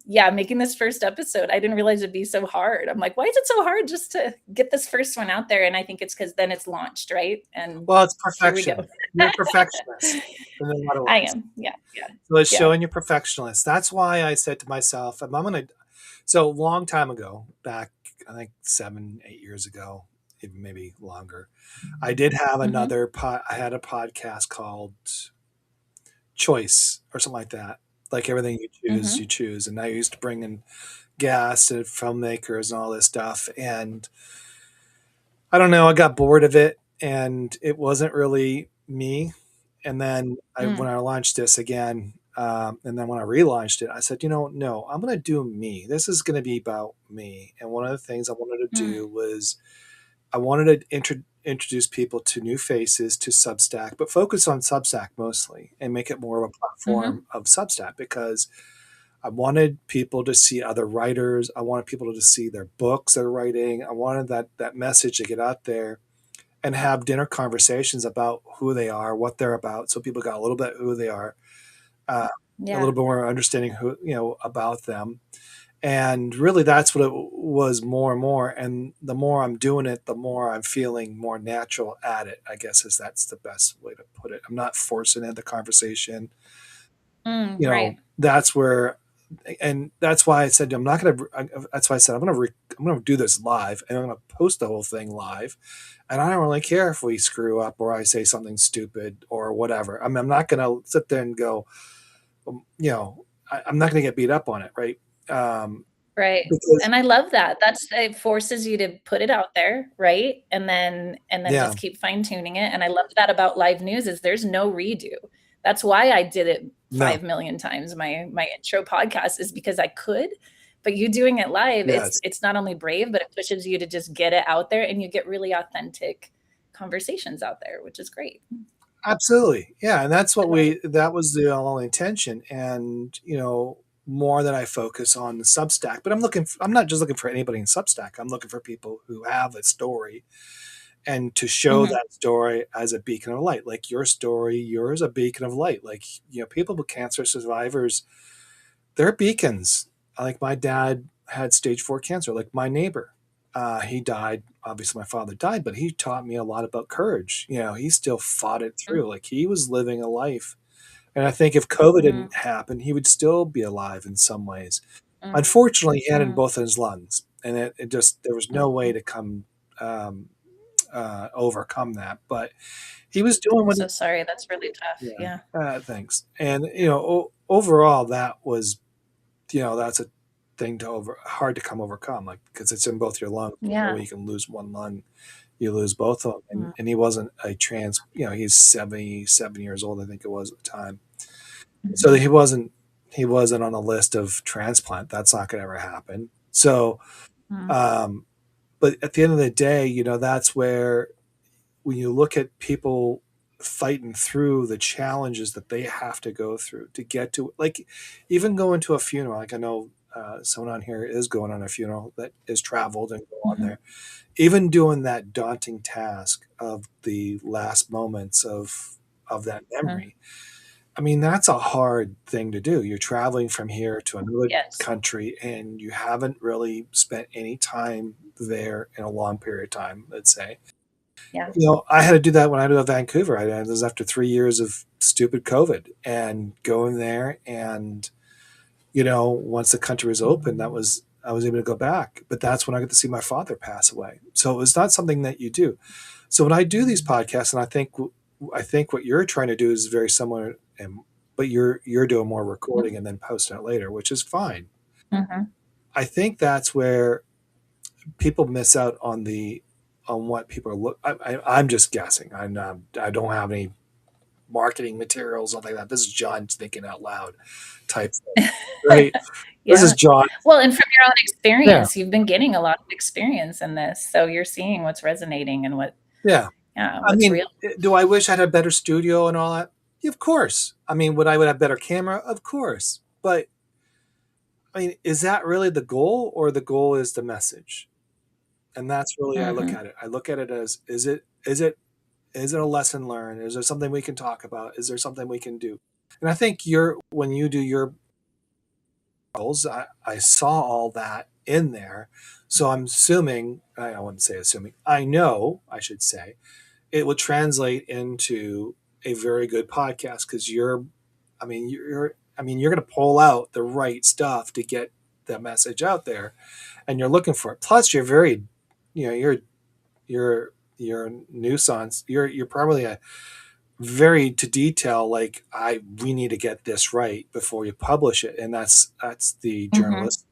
S2: making this first episode, I didn't realize it'd be so hard. I'm like, why is it so hard just to get this first one out there? And I think it's because then it's launched, right? And
S1: well, it's perfection. You're a perfectionist.
S2: I am. Yeah.
S1: So it's showing you're perfectionist. That's why I said to myself, so a long time ago, back, I think 7, 8 years ago, even maybe longer, I did have another I had a podcast called Choice or something like that. Like everything you choose, you choose. And I used to bring in guests and filmmakers and all this stuff. And I don't know, I got bored of it, and it wasn't really me. And then when I launched this again, and then when I relaunched it, I said, no, I'm going to do me. This is going to be about me. And one of the things I wanted to do was I wanted to introduce people to new faces to Substack, but focus on Substack mostly and make it more of a platform of Substack, because I wanted people to see other writers. I wanted people to see their books they're writing. I wanted that message to get out there and have dinner conversations about who they are, what they're about, so people got a little bit who they are, a little bit more understanding about them. And really, that's what it was more and more. And the more I'm doing it, the more I'm feeling more natural at it, I guess that's the best way to put it. I'm not forcing the conversation.
S2: Right.
S1: That's where, and that's why I said I'm not going to. That's why I said I'm going to do this live, and I'm going to post the whole thing live. And I don't really care if we screw up or I say something stupid or whatever. I mean, I'm not going to sit there and go, I'm not going to get beat up on it, right?
S2: Right. And I love that. It forces you to put it out there, right? And then just keep fine tuning it. And I love that about live news is there's no redo. That's why I did it
S1: No.
S2: 5 million times. My intro podcast is because I could, but you doing it live,
S1: Yes.
S2: it's not only brave, but it pushes you to just get it out there, and you get really authentic conversations out there, which is great.
S1: Absolutely. Yeah. And that was the whole intention. And, more that I focus on the Substack, but I'm not just looking for anybody in Substack. I'm looking for people who have a story and to show
S2: Mhm.
S1: that story as a beacon of light, like your story, yours a beacon of light. Like, people with cancer survivors, they're beacons. Like my dad had stage 4 cancer, like my neighbor. He died. Obviously, my father died, but he taught me a lot about courage. He still fought it through. Like he was living a life. And I think if COVID
S2: Mhm.
S1: didn't happen, he would still be alive in some ways.
S2: Mhm.
S1: Unfortunately, he had it in
S2: Mhm.
S1: both of his lungs, and it just there was no way
S2: Mhm.
S1: to um, overcome that. But he was doing
S2: I'm
S1: what
S2: so
S1: he,
S2: sorry. That's really tough.
S1: yeah.
S2: Yeah.
S1: Thanks. And overall, that was that's a thing to hard to overcome, like because it's in both your lungs. There's no
S2: Yeah.
S1: way you can lose one lung, you lose both of them. And,
S2: Mm.
S1: and he wasn't a he's 77 years old, I think it was at the time. So
S2: Mhm.
S1: he wasn't on the list of transplant. That's not going to ever happen. So,
S2: Mm.
S1: um, but at the end of the day, that's where when you look at people fighting through the challenges that they have to go through to get to, like, even going to a funeral. Like I know someone on here is going on a funeral that is traveled and go on
S2: Mhm.
S1: there. Even doing that daunting task of the last moments of that
S2: Mhm.
S1: memory. I mean, that's a hard thing to do. You're traveling from here to another
S2: Yes.
S1: country, and you haven't really spent any time there in a long period of time, let's say.
S2: Yeah.
S1: I had to do that when I moved to Vancouver. It was after 3 years of stupid COVID and going there. And, once the country was open, I was able to go back. But that's when I got to see my father pass away. So it was not something that you do. So when I do these podcasts, and I think what you're trying to do is very similar, but you're doing more recording and then posting it later, which is fine.
S2: Mhm.
S1: I think that's where people miss out on what people are I'm just guessing. I don't have any marketing materials, something like that. This is John thinking out loud type thing, right? This is
S2: Yeah.
S1: John.
S2: Well, and from your own
S1: Yeah,
S2: experience, you've been getting a lot of experience in this, so you're seeing what's resonating and
S1: yeah. I
S2: what's
S1: mean,
S2: real.
S1: do I wish I had a better studio and all that? Yeah, of course. I mean, would have better camera? Of course. But I mean, is that really the goal, or the goal is the message? And that's really, I look
S2: Mhm.
S1: at it. I look at it as, is it a lesson learned? Is there something we can talk about? Is there something we can do? And I think when you do your goals, I saw all that in there. So I'm assuming, I wouldn't say assuming, I know, I should say, it would translate into a very good podcast because you're going to pull out the right stuff to get the message out there, and you're looking for it. Plus, you're very, you're nuisance. You're probably a very to detail. Like we need to get this right before you publish it, and that's the
S2: Mhm.
S1: journalist.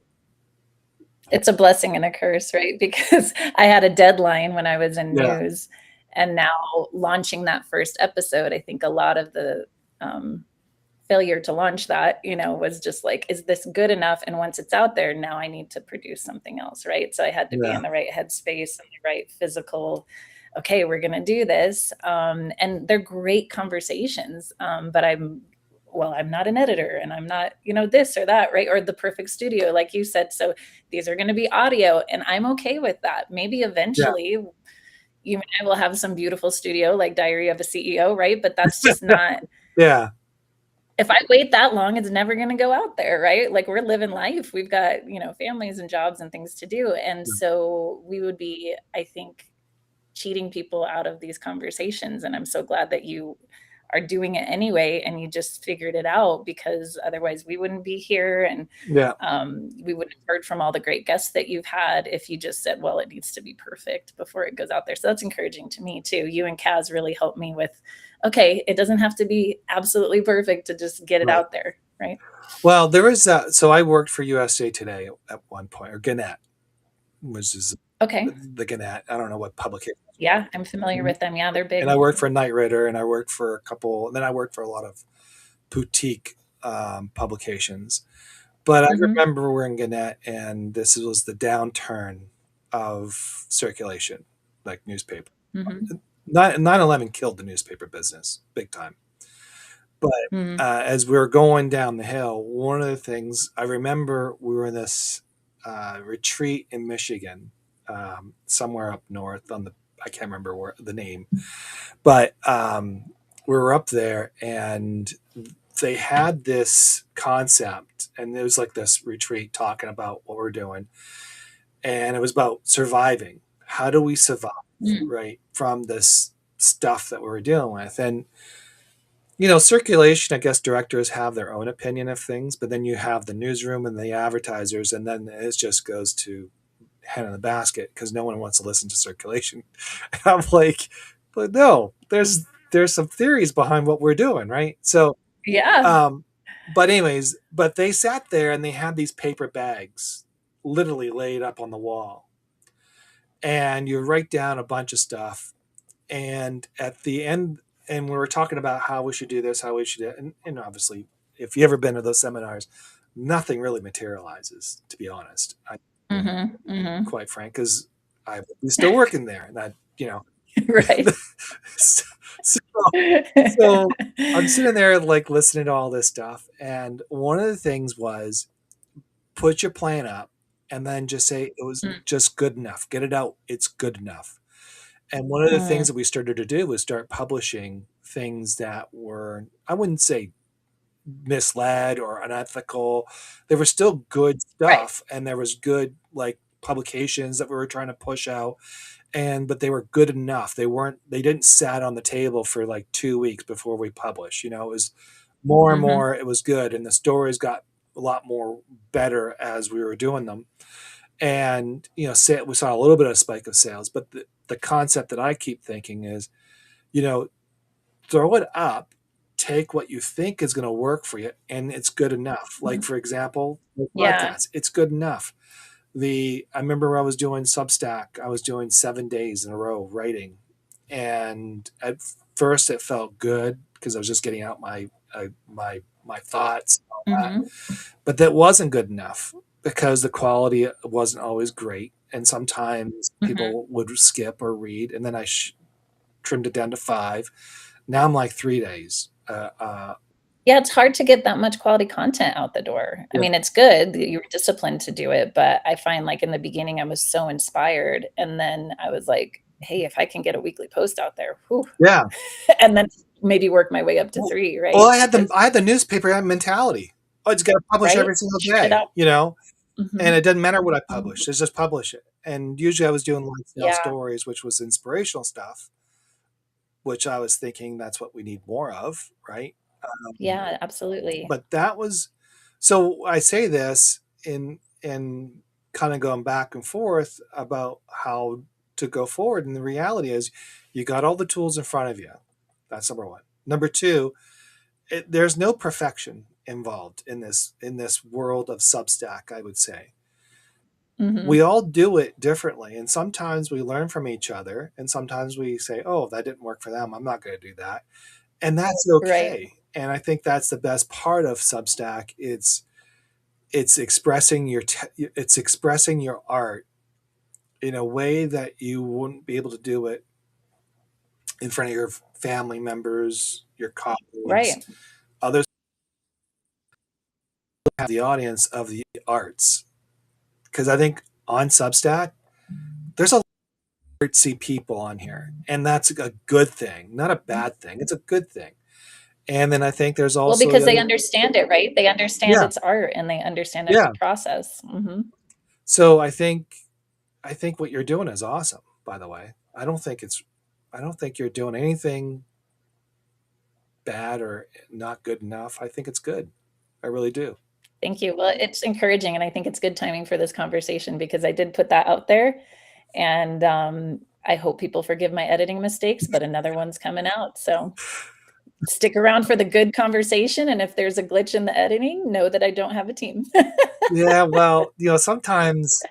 S2: It's a blessing and a curse, right? Because I had a deadline when I was in
S1: Yeah,
S2: news, and now launching that first episode, I think a lot of the, um, failure to launch that, was just like, "Is this good enough?" And once it's out there, now I need to produce something else, right? So I had to be
S1: yeah,
S2: in the right headspace and the right physical, "Okay, we're gonna do this." And they're great conversations, but I'm not an editor and I'm not, this or that, right? Or the perfect studio, like you said. So these are gonna be audio, and I'm okay with that. Maybe
S1: yeah,
S2: eventually you and I will have some beautiful studio like Diary of a CEO, right? But that's just not,
S1: yeah,
S2: if I wait that long, it's never gonna go out there, right? Like, we're living life. We've got, families and jobs and things to do, and so we would be, I think, cheating people out of these conversations, and I'm so glad that you are doing it anyway, and you just figured it out, because otherwise we wouldn't be here, and,
S1: yeah.
S2: we wouldn't have heard from all the great guests that you've had if you just said, "Well, it needs to be perfect before it goes out there." So that's encouraging to me too. You and Kaz really helped me with, okay, it doesn't have to be absolutely perfect to just get it
S1: Right.
S2: out there, right?
S1: Well, there is that. So I worked for USA Today at one point, or Gannett, which is
S2: Okay.
S1: the Gannett. I don't know what publication.
S2: Yeah, I'm familiar with them. Yeah, they're
S1: And
S2: big.
S1: I worked for Knight Ridder, and I worked for a couple, and then I worked for a lot of boutique publications. But I
S2: Mm-hmm.
S1: remember we're in Gannett, and this was the downturn of circulation, like newspaper.
S2: Mm-hmm.
S1: 9/11 killed the newspaper business big time. But
S2: Mm-hmm.
S1: as we were going down the hill, one of the things I remember, we were in this retreat in Michigan, somewhere up north on the, I can't remember where the name, but we were up there, and they had this concept, and it was like this retreat talking about what we're doing, and it was about surviving. How do we survive,
S2: Mm.
S1: right, from this stuff that we were dealing with? And circulation, I guess directors have their own opinion of things, but then you have the newsroom and the advertisers, and then it just goes to head in the basket because no one wants to listen to circulation. And I'm like, but no, there's some theories behind what we're doing, right? So,
S2: Yeah.
S1: um, but anyways, but they sat there and they had these paper bags literally laid up on the wall, and you write down a bunch of stuff, and at the end, and we were talking about how we should do this, how we should do it, and obviously, if you ever been to those seminars, nothing really materializes, to be honest. I
S2: Mm-hmm. Mm-hmm.
S1: quite frank, because I'm still working there, and that
S2: Right.
S1: so, so I'm sitting there like listening to all this stuff, and one of the things was put your plan up, and then just say it was just good enough. Get it out. It's good enough. And one of the things
S2: Mm-hmm.
S1: that we started to do was start publishing things that were, I wouldn't say misled or unethical. There was still good
S2: Right.
S1: stuff, and there was good like publications that we were trying to push out, and but they were good enough. They didn't sat on the table for like 2 weeks before we published. It was more and
S2: Mm-hmm.
S1: more, it was good, and the stories got a lot more better as we were doing them. And we saw a little bit of a spike of sales, but the concept that I keep thinking is, you know, throw it up, take what you think is going to work for you, and it's good enough. Like, for example, with
S2: Yeah.
S1: podcasts, it's good enough. I remember when I was doing Substack, I was doing 7 days in a row writing, and at first it felt good because I was just getting out my thoughts, and all that.
S2: Mm-hmm.
S1: But that wasn't good enough because the quality wasn't always great, and sometimes
S2: Mm-hmm.
S1: people would skip or read, and then I trimmed it down to 5. Now I'm like 3 days.
S2: Yeah, it's hard to get that much quality content out the door. I
S1: Yeah,
S2: mean, it's good that you were disciplined to do it, but I find like in the beginning I was so inspired, and then I was like, hey, if I can get a weekly post out there, whew,
S1: yeah.
S2: and then maybe work my way up to
S1: Well,
S2: 3,
S1: well,
S2: right?
S1: I had the
S2: Because
S1: I had the newspaper mentality. Oh, it's got to publish
S2: right?
S1: every single
S2: Shred it
S1: day,
S2: out.
S1: and
S2: Mhm.
S1: it doesn't matter what I
S2: Mhm.
S1: publish. Just publish it. And usually I was doing lifestyle
S2: Yeah.
S1: stories, which was inspirational stuff, which I was thinking that's what we need more of, right?
S2: Yeah, absolutely.
S1: But that was, so I say this in kind of going back and forth about how to go forward, and the reality is you got all the tools in front of you. That's number one. Number two, there's no perfection involved in this world of Substack, I would say. We
S2: Mhm.
S1: all do it differently, and sometimes we learn from each other, and sometimes we say, oh, that didn't work for them, I'm not going to do that, and that's
S2: Right.
S1: okay. And I think that's the best part of Substack. It's expressing it's expressing your art in a way that you wouldn't be able to do it in front of your family members, your colleagues,
S2: Right.
S1: others have the audience of the arts. Because I think on Substack, there's a lot of artsy people on here, and that's a good thing, not a bad thing. It's a good thing. And then I think there's
S2: Well,
S1: also
S2: because
S1: the
S2: they
S1: other,
S2: understand it, right? They understand
S1: yeah,
S2: it's art and they understand there's a
S1: yeah.
S2: process. Mhm.
S1: So I think what you're doing is awesome. By the way, I don't think you're doing anything bad or not good enough. I think it's good. I really do.
S2: Thank you. Well, it's encouraging, and I think it's good timing for this conversation because I did put that out there, and, I hope people forgive my editing mistakes, but another one's coming out, so stick around for the good conversation, and if there's a glitch in the editing, know that I don't have a team.
S1: Yeah, well, sometimes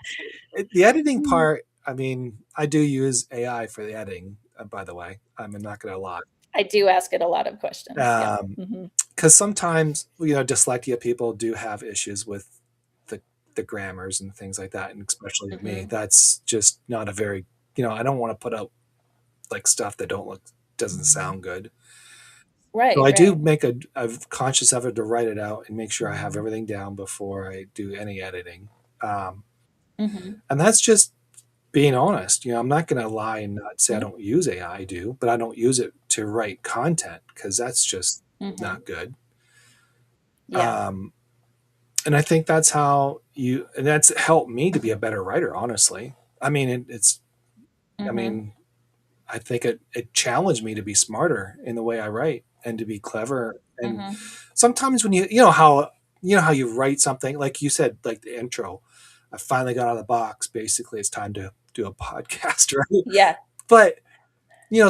S1: the editing
S2: Mm.
S1: part. I mean, I do use AI for the editing, by the way. I'm not going to lie.
S2: I do ask it a lot of questions. Yep.
S1: Um,
S2: Mm-hmm.
S1: because sometimes, dyslexia people do have issues with the the grammars and things like that, and especially with me,
S2: Mm-hmm.
S1: that's just not a very, I don't want to put out like stuff that doesn't sound good. So
S2: Right,
S1: I do
S2: right.
S1: make a conscious effort to write it out and make sure I have everything down before I do any editing. Um,
S2: Mm-hmm.
S1: and that's just being honest. I'm not going to lie and not say I
S2: Mm-hmm.
S1: don't use AI. I do, but I don't use it to write content because that's just
S2: Mm-hmm.
S1: not good.
S2: Yeah.
S1: Um, and I think and that's helped me to be a better writer, honestly. I mean, I
S2: Mm-hmm.
S1: mean, I think it challenged me to be smarter in the way I write and to be clever. And
S2: Mm-hmm.
S1: sometimes when you know how you write something, like you said, like the intro, I finally got out of the box. Basically, it's time to do a podcast, right?
S2: Yeah.
S1: But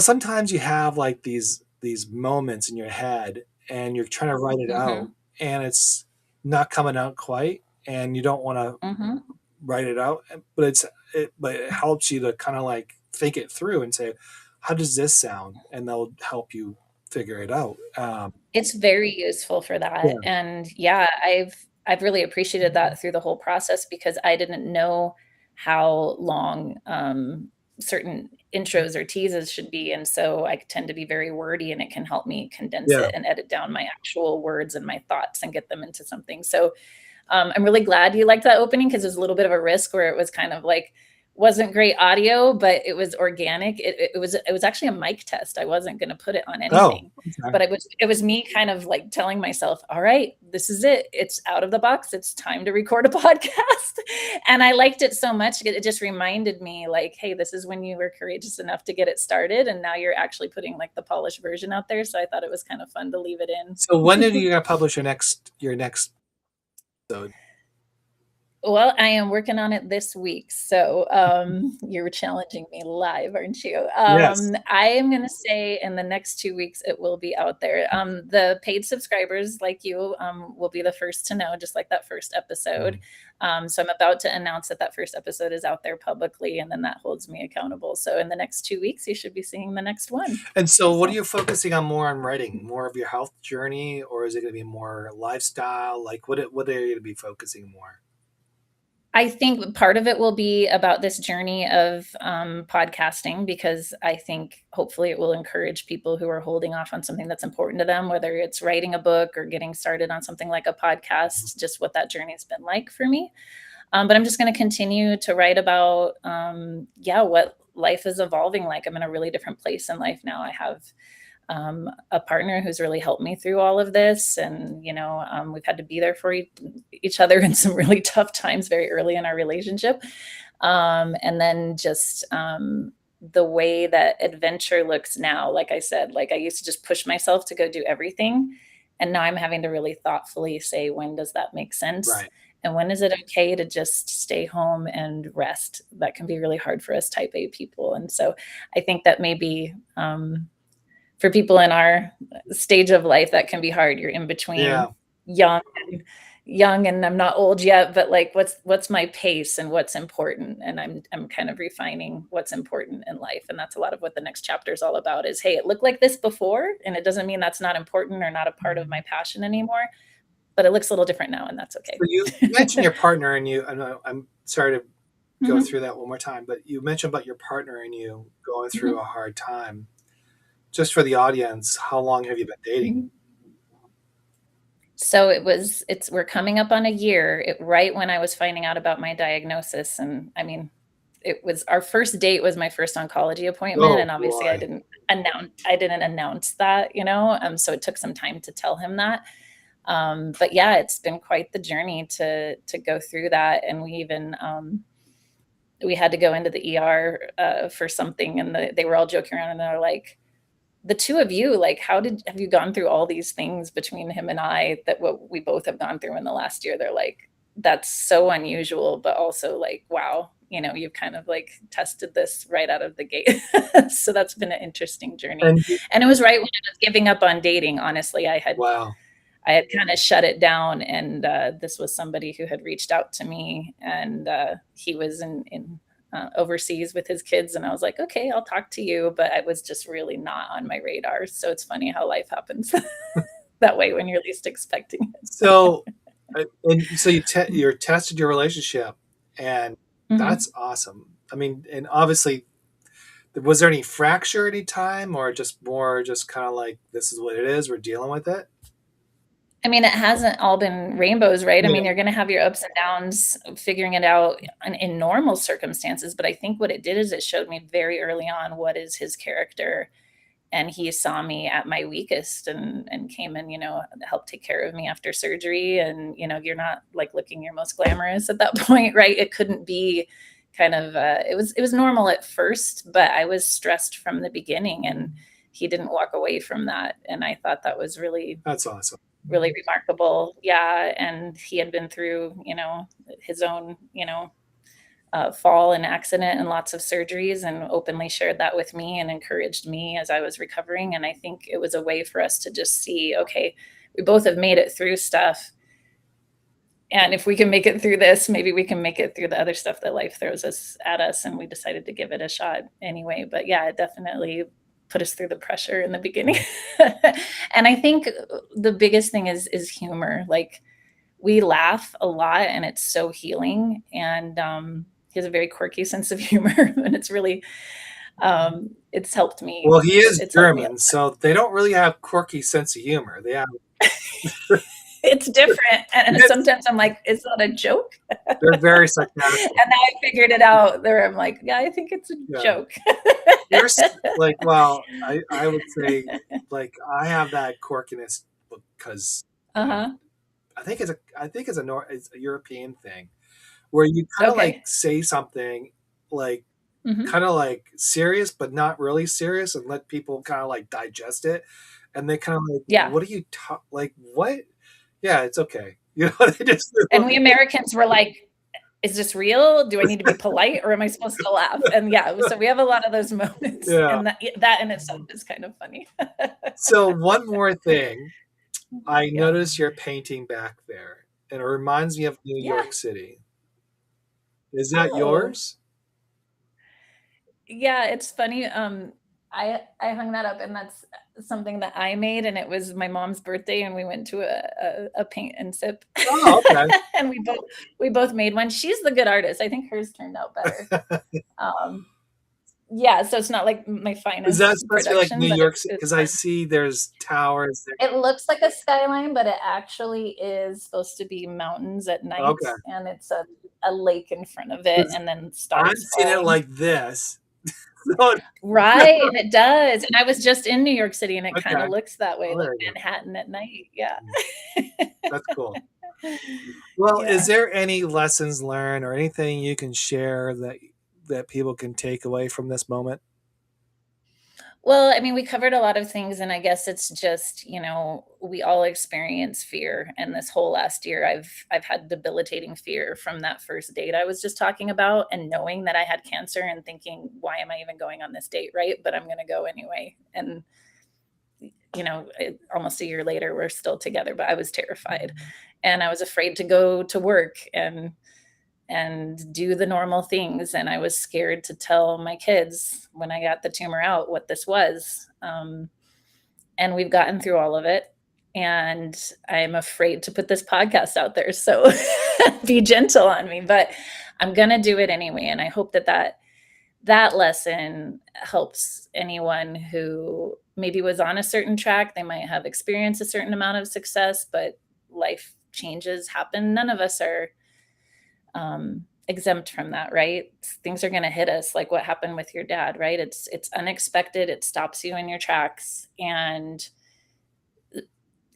S1: sometimes you have like these moments in your head and you're trying to write it out
S2: Mm-hmm.
S1: and it's not coming out quite, and you don't want to
S2: Mm-hmm.
S1: write it out, but it helps you to kind of like think it through and say, how does this sound, and they'll help you figure it out.
S2: It's very useful for that.
S1: Yeah,
S2: And yeah, I've really appreciated that through the whole process because I didn't know how long certain intros or teases should be. And so I tend to be very wordy and it can help me condense
S1: yeah.
S2: it and edit down my actual words and my thoughts and get them into something. So I'm really glad you liked that opening because it was a little bit of a risk where it was kind of like wasn't great audio, but it was organic. It was actually a mic test. I wasn't going to put it on
S1: Oh,
S2: anything,
S1: okay.
S2: but it was me kind of like telling myself, all right, this is it. It's out of the box. It's time to record a podcast. And I liked it so much. It just reminded me like, hey, this is when you were courageous enough to get it started. And now you're actually putting like the polished version out there. So I thought it was kind of fun to leave it in.
S1: So when are you going to publish your next episode?
S2: Well, I am working on it this week. So you're challenging me live, aren't you?
S1: Yes.
S2: I am going to say in the next 2 weeks, it will be out there. The paid subscribers like you will be the first to know, just like that first episode. So I'm about to announce that first episode is out there publicly, and then that holds me accountable. So in the next 2 weeks, you should be seeing the next one.
S1: And so what are
S2: So.
S1: you focusing on more on writing? More of your health journey, or is it going to be more lifestyle? Like what are you going to be focusing more?
S2: I think part of it will be about this journey of podcasting because I think hopefully it will encourage people who are holding off on something that's important to them, whether it's writing a book or getting started on something like a podcast, just what that journey has been like for me. But I'm just going to continue to write about, what life is evolving like. I'm in a really different place in life now. I have a partner who's really helped me through all of this. And, we've had to be there for each other in some really tough times very early in our relationship. And then just the way that adventure looks now, like I said, like I used to just push myself to go do everything. And now I'm having to really thoughtfully say, when does that make sense?
S1: Right.
S2: And when is it okay to just stay home and rest? That can be really hard for us type A people. And so I think that maybe for people in our stage of life, that can be hard. You're in
S1: Yeah.
S2: between young and I'm not old yet, but like what's my pace and what's important? And I'm kind of refining what's important in life. And that's a lot of what the next chapter is all about is, hey, it looked like this before, and it doesn't mean that's not important or not a part of my passion anymore, but it looks a little different now, and that's okay.
S1: So you mentioned your partner, and I'm sorry to go
S2: Mhm.
S1: through that one more time, but you mentioned about your partner and you going through
S2: Mhm.
S1: a hard time. Just for the audience, how long have you been dating?
S2: Mhm. So we're coming up on a year, right when I was finding out about my diagnosis. And I mean, it was our first date was my first oncology appointment.
S1: Oh
S2: And obviously
S1: boy.
S2: I didn't announce that, so it took some time to tell him that. But yeah, it's been quite the journey to go through that. And we had to go into the ER for something, and they were all joking around, and they're like, the two of you, like, have you gone through all these things between him and I that what we both have gone through in the last year? They're like, that's so unusual, but also like, wow, you've kind of like tested this right out of the gate. So that's been an interesting journey.
S1: And
S2: And it was right when I was giving up on dating. Honestly,
S1: wow.
S2: I had kind of shut it down, and this was somebody who had reached out to me, and he was in overseas with his kids, and I was like, okay, I'll talk to you, but I was just really not on my radar. So it's funny how life happens that way when you're least expecting it.
S1: So, and so you're tested your relationship, and
S2: Mm-hmm.
S1: that's awesome. I mean, and obviously, was there any fracture any time, or just more, just kind of like this is what it is, we're dealing with it?
S2: I mean, it hasn't all been rainbows, right? I
S1: Yeah.
S2: mean, you're going to have your ups and downs figuring it out in normal circumstances. But I think what it did is it showed me very early on what is his character. And he saw me at my weakest and came and, helped take care of me after surgery. And, you're not like looking your most glamorous at that point, right? It couldn't be kind of, it was normal at first, but I was stressed from the beginning, and he didn't walk away from that. And I thought that was
S1: That's awesome.
S2: really remarkable. Yeah. And he had been through, his own, fall and accident and lots of surgeries, and openly shared that with me and encouraged me as I was recovering. And I think it was a way for us to just see, okay, we both have made it through stuff. And if we can make it through this, maybe we can make it through the other stuff that life throws us at us. And we decided to give it a shot anyway. But yeah, it definitely put us through the pressure in the beginning. And I think the biggest thing is humor. Like, we laugh a lot, and it's so healing. And he has a very quirky sense of humor, and it's really it's helped me.
S1: Well, he is
S2: It's helped me.
S1: German, so they don't really have quirky sense of humor. They have
S2: It's different, and
S1: it's,
S2: sometimes I'm like, is that a joke?
S1: they're very sarcastic.
S2: And now I figured it out. There, I'm like, yeah, I think it's a joke.
S1: You're like, well, I would say, like, I have that quirkiness because
S2: Uh-huh.
S1: I think it's a European thing where you kind of
S2: Okay.
S1: like say something like
S2: Mm-hmm.
S1: kind of like serious but not really serious, and let people kind of like digest it, and they kind of like,
S2: Yeah.
S1: what are you like, what? Yeah, it's okay. They just
S2: And we Americans were like, is this real? Do I need to be polite, or am I supposed to laugh? And yeah, so we have a lot of those moments.
S1: Yeah.
S2: And that in itself is kind of funny.
S1: So one more thing, I
S2: Yeah.
S1: noticed your painting back there, and it reminds me of New
S2: Yeah.
S1: York City. Is that
S2: Oh,
S1: yours?
S2: yeah, it's funny. I hung that up, and that's something that I made, and it was my mom's birthday, and we went to a paint and sip.
S1: Oh, okay.
S2: And we both made one. She's the good artist. I think hers turned out better. Um, yeah, so it's not like my
S1: Is that
S2: finest
S1: supposed to be like
S2: production,
S1: New
S2: but
S1: York City?
S2: it's
S1: Because I
S2: fun.
S1: see there's towers there.
S2: It looks like a skyline, but it actually is supposed to be mountains at night,
S1: Okay.
S2: and it's a lake in front of it,
S1: 'Cause
S2: and then
S1: I've
S2: stars
S1: seen it
S2: falling.
S1: like this. So,
S2: Right, and it does. And I was just in New York City, and it kind
S1: okay.
S2: of looks that way,
S1: Oh,
S2: like
S1: there you
S2: Manhattan at night. Yeah.
S1: go. That's cool. Well, is
S2: Yeah.
S1: there any lessons learned or anything you can share that people can take away from this moment?
S2: Well, I mean, we covered a lot of things, and I guess it's just, we all experience fear. And this whole last year, I've had debilitating fear from that first date I was just talking about, and knowing that I had cancer and thinking, why am I even going on this date, right? But I'm going to go anyway. And almost a year later, we're still together, but I was terrified, and I was afraid to go to work and do the normal things. And I was scared to tell my kids when I got the tumor out what this was. And we've gotten through all of it. And I'm afraid to put this podcast out there. So be gentle on me, but I'm going to do it anyway. And I hope that lesson helps anyone who maybe was on a certain track. They might have experienced a certain amount of success, but life changes happen. None of us are exempt from that, right? Things are going to hit us, like what happened with your dad, right? It's unexpected. It stops you in your tracks, and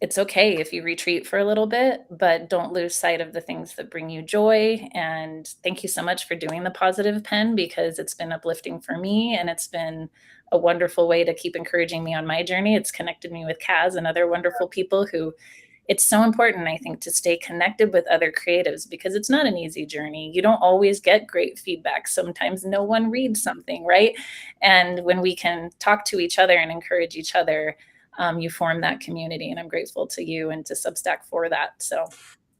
S2: it's okay if you retreat for a little bit, but don't lose sight of the things that bring you joy. And thank you so much for doing the positive pen, because it's been uplifting for me, and it's been a wonderful way to keep encouraging me on my journey. It's connected me with Kaz and other wonderful people who, it's so important, I think, to stay connected with other creatives, because it's not an easy journey. You don't always get great feedback. Sometimes no one reads something, right? And when we can talk to each other and encourage each other, you form that community. And I'm grateful to you and to Substack for that. So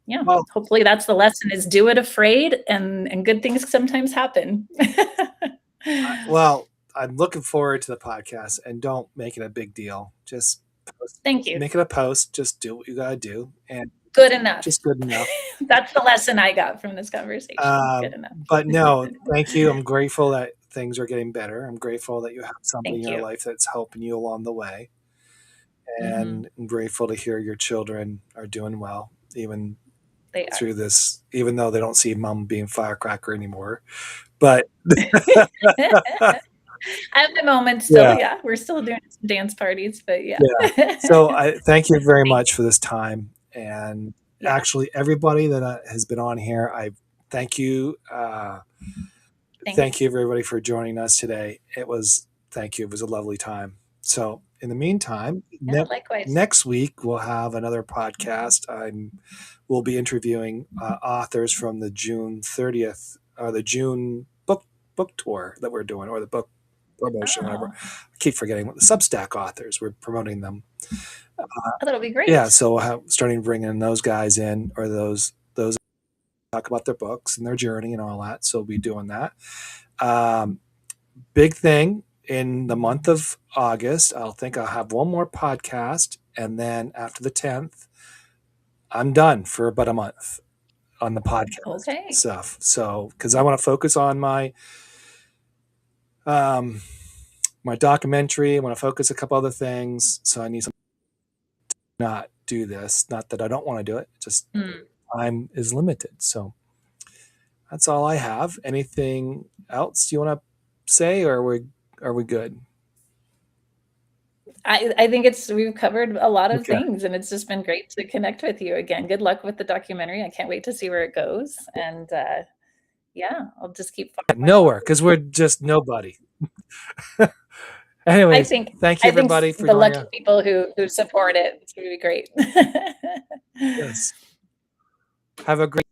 S2: yeah,
S1: Well,
S2: hopefully that's the lesson, is do it afraid, and good things sometimes happen.
S1: well, I'm looking forward to the podcast, and don't make it a big deal. Just
S2: Thank you.
S1: make it a post. Just do what you got to do, and
S2: Good enough.
S1: just good enough.
S2: That's the lesson I got from this conversation. Good enough.
S1: But no, thank you. I'm grateful that things are getting better. I'm grateful that you have somebody in
S2: Thank
S1: your
S2: you.
S1: life that's helping you along the way.
S2: Mm-hmm.
S1: And I'm grateful to hear your children are doing well, even
S2: They are.
S1: through this, even though they don't see mom being firecracker anymore. But
S2: I have the moment still.
S1: yeah,
S2: Yeah, we're still doing some dance parties, but yeah.
S1: yeah. So I thank you very much for this time. And
S2: Yeah.
S1: actually, everybody that has been on here, I thank you. Thank you, everybody, for joining us today. Thank you. It was a lovely time. So, in the meantime,
S2: Yeah, likewise.
S1: next week we'll have another podcast. We'll be interviewing authors from the June 30th, or the June book tour that we're doing, or the book promotion, whatever. I keep forgetting what the Substack authors. We're promoting them.
S2: That'll be great.
S1: Yeah, so starting bringing those guys in, or those talk about their books and their journey and all that. So we'll be doing that. Big thing in the month of August, I'll have one more podcast, and then after the 10th, I'm done for about a month on the podcast stuff. So, because I want to focus on my my documentary, I want to focus a couple other things. So I need to not do this. Not that I don't want to do it, just time is limited. So that's all I have. Anything else you want to say, or are we good?
S2: I think we've covered a lot of things, and it's just been great to connect with you again. Good luck with the documentary. I can't wait to see where it goes. And yeah, I'll just keep
S1: nowhere, because we're just nobody. Anyways, thank you, everybody, for
S2: the lucky people who support it. It's going to be great.
S1: Yes. Have a great